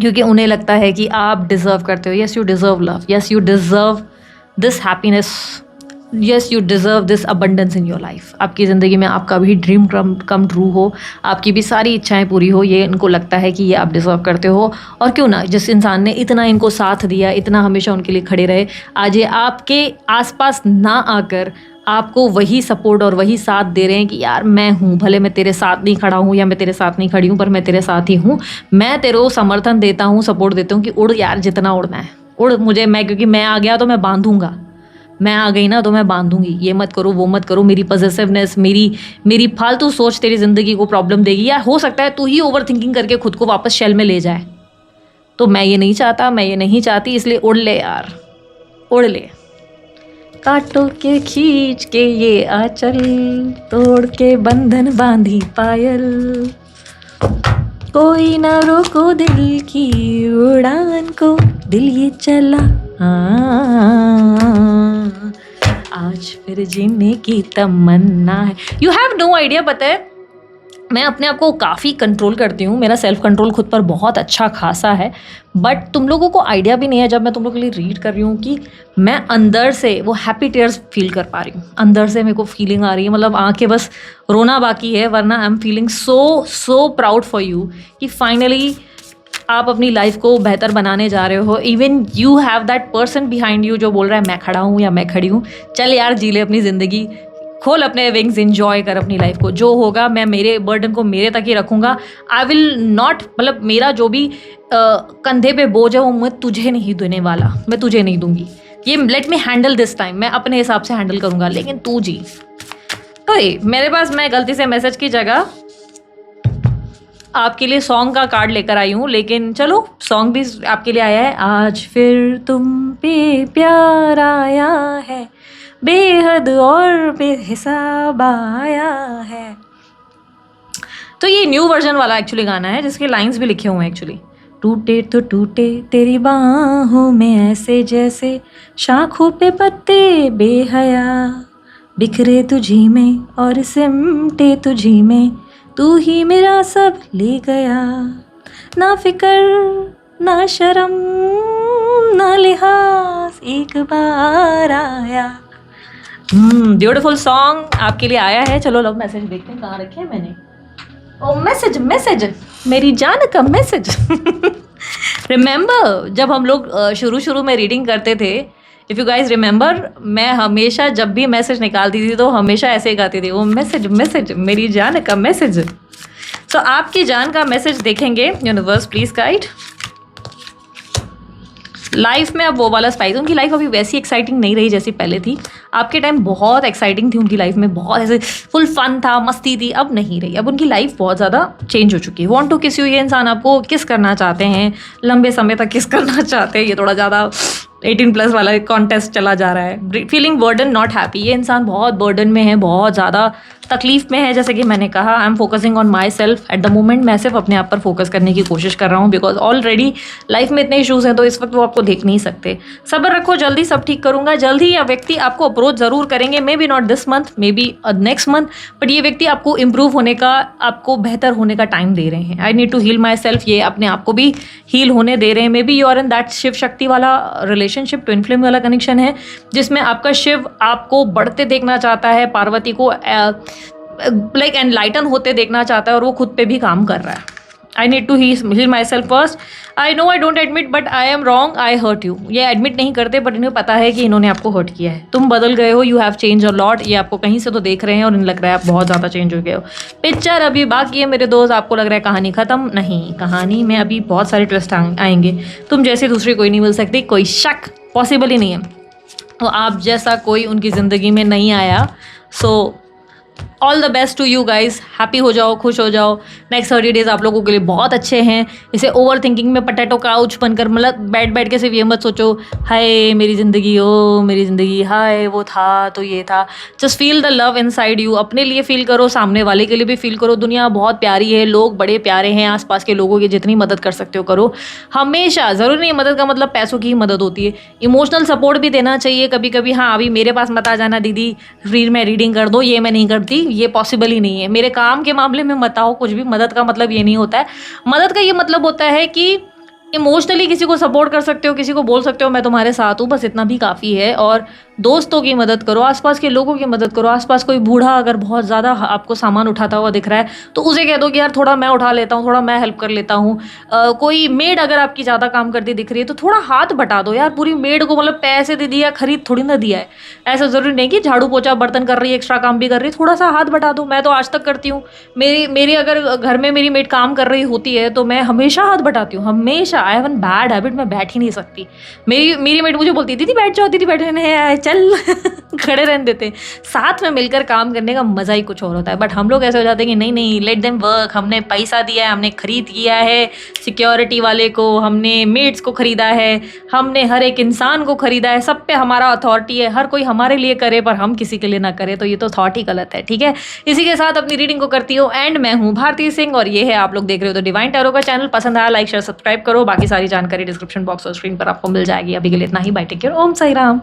क्योंकि उन्हें लगता है कि आप डिज़र्व करते हो। Yes you deserve love, yes you deserve this happiness, yes you deserve this abundance in your life. आपकी ज़िंदगी में आपका भी ड्रीम कम ट्रू हो, आपकी भी सारी इच्छाएं पूरी हो, ये इनको लगता है कि ये आप डिज़र्व करते हो। और क्यों ना, जिस इंसान ने इतना इनको साथ दिया, इतना हमेशा उनके लिए खड़े रहे, आज ये आपके आसपास ना आकर आपको वही सपोर्ट और वही साथ दे रहे हैं कि यार मैं हूँ, भले मैं तेरे साथ नहीं खड़ा हूँ या मैं तेरे साथ नहीं खड़ी हूँ, पर मैं तेरे साथ ही हूँ। मैं तेरे को समर्थन देता हूँ, सपोर्ट देता हूँ कि उड़ यार, जितना उड़ना है उड़। मुझे, मैं क्योंकि मैं आ गया तो मैं बांधूंगा, मैं आ गई ना तो मैं बांधूंगी। ये मत करो, वो मत करो, मेरी पॉजिटिवनेस, मेरी फालतू सोच तेरी ज़िंदगी को प्रॉब्लम देगी, या हो सकता है तू ही ओवर थिंकिंग करके खुद को वापस शेल में ले जाए। तो मैं ये नहीं चाहता, मैं ये नहीं चाहती, इसलिए उड़ ले यार, उड़ ले, काटों के खींच के ये आंचल, तोड़ के बंधन बांधी पायल, कोई ना रोको दिल की उड़ान को, दिल ये चला आज फिर जीने की तमन्ना है। You have no idea. पता है मैं अपने आप को काफ़ी कंट्रोल करती हूँ, मेरा सेल्फ कंट्रोल खुद पर बहुत अच्छा खासा है, बट तुम लोगों को आइडिया भी नहीं है जब मैं तुम लोगों के लिए रीड कर रही हूँ कि मैं अंदर से वो हैप्पी टीयर्स फील कर पा रही हूँ। अंदर से मेरे को फीलिंग आ रही है, मतलब आंखें बस रोना बाकी है, वरना I am feeling so proud for you कि फाइनली आप अपनी लाइफ को बेहतर बनाने जा रहे हो। Even you have that person behind you जो बोल रहा है मैं खड़ा हूँ या मैं खड़ी हूँ, चल यार जी ले अपनी ज़िंदगी, खोल अपने विंग्स, एंजॉय कर अपनी लाइफ को। जो होगा मैं मेरे बर्डन को मेरे तक ही रखूँगा। आई विल नॉट, मतलब मेरा जो भी कंधे पे बोझ है वो मैं तुझे नहीं देने वाला, मैं तुझे नहीं दूंगी। ये let me handle this time, मैं अपने हिसाब से हैंडल करूँगा, लेकिन तू जी। ओए मेरे पास, मैं गलती से मैसेज की जगह आपके लिए सॉन्ग का कार्ड लेकर आई हूँ, लेकिन चलो सॉन्ग भी आपके लिए आया है। आज फिर तुम पे प्यार आया है, बेहद और बेहिसाब आया है। तो ये न्यू वर्जन वाला एक्चुअली गाना है जिसके लाइंस भी लिखे हुए हैं एक्चुअली। टूटे तो टूटे तेरी बाहों में ऐसे जैसे शाखों पे पत्ते बेहया, बिखरे तुझी में और सिमटे तुझी में, तू ही मेरा सब ले गया, ना फिकर ना शर्म ना लिहाज, एक बार आया। ब्यूटीफुल सॉन्ग आपके लिए आया है। चलो लव मैसेज देखते हैं कहाँ रखे हैं मैंने। ओ मैसेज मेरी जान का मैसेज। रिमेंबर जब हम लोग शुरू में रीडिंग करते थे, इफ़ यू गाइज रिमेंबर, मैं हमेशा जब भी मैसेज निकालती थी तो हमेशा ऐसे ही गाती थी, वो मैसेज मेरी जान का मैसेज। सो आपकी जान का मैसेज देखेंगे। Universe please guide. लाइफ में अब वो वाला स्पाइस, उनकी लाइफ अभी वैसी एक्साइटिंग नहीं रही जैसी पहले थी। आपके टाइम बहुत एक्साइटिंग थी उनकी लाइफ में, बहुत ऐसे फुल फन था, मस्ती थी। अब नहीं रही, अब उनकी लाइफ बहुत ज़्यादा चेंज हो चुकी है। वांट टू किस यू, ये इंसान आपको किस करना चाहते हैं, लंबे समय तक किस करना चाहते हैं, ये थोड़ा ज़्यादा 18+ वाला कॉन्टेस्ट चला जा रहा है। फीलिंग बर्डन नॉट हैप्पी, ये इंसान बहुत बर्डन में है, बहुत ज़्यादा तकलीफ में है। जैसे कि मैंने कहा, I am focusing on my self at the moment. मैं सिर्फ अपने आप पर फोकस करने की कोशिश कर रहा हूँ, बिकॉज ऑलरेडी लाइफ में इतने इशूज़ हैं तो इस वक्त वो आपको देख नहीं सकते। सब्र रखो, जल्दी सब ठीक करूँगा। जल्दी यह व्यक्ति आपको अप्रोच ज़रूर करेंगे, may be not this month, may be next month, but ये व्यक्ति आपको इम्प्रूव होने का, आपको बेहतर होने का टाइम दे रहे हैं। I need to heal myself, ये अपने आप को भी हील होने दे रहे हैं। Maybe you are in that Shiv Shakti वाला रिलेशनशिप, ट्विन फ्लेम वाला कनेक्शन है, जिसमें आपका शिव आपको बढ़ते देखना चाहता है, पार्वती को लाइक एनलाइटन होते देखना चाहता है, और वो खुद पे भी काम कर रहा है। I need to heal myself first. I know I don't admit but I am wrong, I hurt you. ये एडमिट नहीं करते, बट इन्हें पता है कि इन्होंने आपको हर्ट किया है। तुम बदल गए हो, you have change a lot. ये आपको कहीं से तो देख रहे हैं और इन्हें लग रहा है आप बहुत ज़्यादा चेंज हो गए हो। पिक्चर अभी बाकी है मेरे दोस्त। आपको लग रहा है कहानी ख़त्म, नहीं, कहानी में अभी बहुत सारे ट्विस्ट आएंगे। तुम जैसे दूसरी कोई नहीं मिल सकती, कोई शक पॉसिबल ही नहीं है। तो आप जैसा कोई उनकी ज़िंदगी में नहीं आया। So all the best to you guys. Happy हो जाओ, खुश हो जाओ। नेक्स्ट 30 डेज आप लोगों के लिए बहुत अच्छे हैं। इसे ओवर थिंकिंग में पटेटो काउच बनकर, मतलब बैठ के सिर्फ ये मत सोचो हाय मेरी ज़िंदगी, ओ मेरी ज़िंदगी, हाय वो था तो ये था। Just feel the love inside you. अपने लिए फील करो, सामने वाले के लिए भी फील करो। दुनिया बहुत प्यारी है, लोग बड़े प्यारे हैं, आसपास के लोगों की जितनी मदद कर सकते हो करो। हमेशा, ज़रूरी नहीं मदद का मतलब पैसों की ही मदद होती है, इमोशनल सपोर्ट भी देना चाहिए कभी कभी। हाँ अभी मेरे पास मत आ जाना दीदी, फ्री में रीडिंग कर दो, ये मैं नहीं करती, ये पॉसिबल ही नहीं है। मेरे काम के मामले में मत आओ कुछ भी। मदद का मतलब ये नहीं होता है। मदद का ये मतलब होता है कि इमोशनली किसी को सपोर्ट कर सकते हो, किसी को बोल सकते हो मैं तुम्हारे साथ हूँ, बस इतना भी काफ़ी है। और दोस्तों की मदद करो, आसपास के लोगों की मदद करो। आसपास कोई बूढ़ा अगर बहुत ज़्यादा आपको सामान उठाता हुआ दिख रहा है तो उसे कह दो कि यार थोड़ा मैं उठा लेता हूँ, थोड़ा मैं हेल्प कर लेता हूँ। कोई मेड अगर आपकी ज़्यादा काम करती दिख रही है तो थोड़ा हाथ बटा दो यार। पूरी मेड को मतलब पैसे दे दिया, खरीद थोड़ी ना दिया है। ऐसा ज़रूरी नहीं कि झाड़ू पोछा बर्तन कर रही है, एक्स्ट्रा काम भी कर रही है, थोड़ा सा हाथ बटा दो। मैं तो आज तक करती हूँ। मेरी अगर घर में मेरी मेड काम कर रही होती है तो मैं हमेशा हाथ बटाती हूँ, हमेशा। I have an bad habit, मैं बैठ ही नहीं सकती। मेरी मेड मुझे बोलती दीदी बैठ जाओ, दीदी बैठ जाओ, चल खड़े रहने देते। साथ में मिलकर काम करने का मज़ा ही कुछ और होता है। बट हम लोग ऐसे हो जाते हैं कि नहीं नहीं, लेट देम वर्क, हमने पैसा दिया है, हमने खरीद किया है सिक्योरिटी वाले को, हमने मेड्स को ख़रीदा है, हमने हर एक इंसान को ख़रीदा है, सब पे हमारा अथॉरिटी है, हर कोई हमारे लिए करे पर हम किसी के लिए ना करे, तो ये तो थॉट ही गलत है। ठीक है, इसी के साथ अपनी रीडिंग को करती हूँ एंड। मैं हूँ भारती सिंह और ये है आप लोग देख रहे हो तो डिवाइन टैरो का चैनल। पसंद आया लाइक शेयर सब्सक्राइब करो, बाकी सारी जानकारी डिस्क्रिप्शन बॉक्स और स्क्रीन पर आपको मिल जाएगी। अभी के लिए इतना ही, बाय, टेक केयर, ओम साई राम।